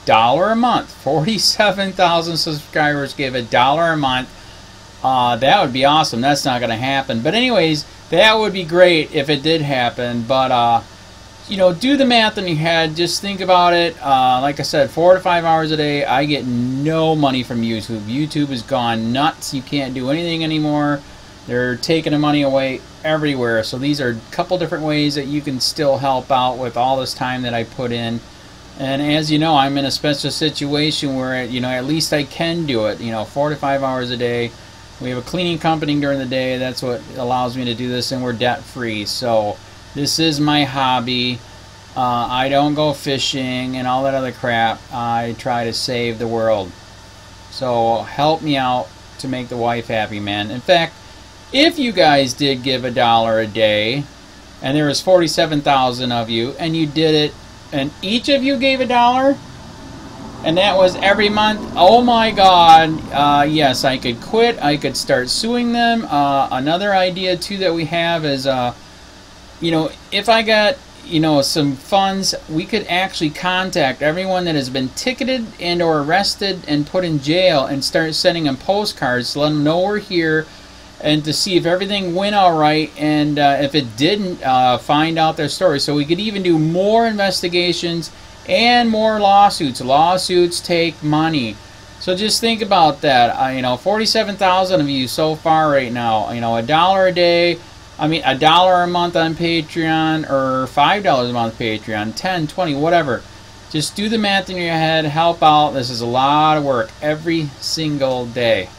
$1 a month. 47,000 subscribers gave $1 a month. That would be awesome. That's not going to happen. But anyways, that would be great if it did happen. But do the math in your head. Just think about it. Like I said, 4 to 5 hours a day. I get no money from YouTube. YouTube has gone nuts. You can't do anything anymore. They're taking the money away everywhere. So these are a couple different ways that you can still help out with all this time that I put in. And as you know, I'm in a special situation where, at least I can do it, 4 to 5 hours a day. We have a cleaning company during the day. That's what allows me to do this, and we're debt-free. So this is my hobby. I don't go fishing and all that other crap. I try to save the world. So help me out to make the wife happy, man. In fact, if you guys did give $1 a day, and there was 47,000 of you, and you did it, and each of you gave $1, and that was every month, oh my God, yes, I could quit. I could start suing them. Another idea too that we have is, if I got some funds, we could actually contact everyone that has been ticketed and or arrested and put in jail and start sending them postcards to let them know we're here, and to see if everything went all right, and if it didn't, find out their story. So we could even do more investigations and more lawsuits. Lawsuits take money. So just think about that. 47,000 of you so far right now. $1 a day. $1 a month on Patreon, or $5 a month Patreon, 10, 20, whatever. Just do the math in your head. Help out. This is a lot of work every single day.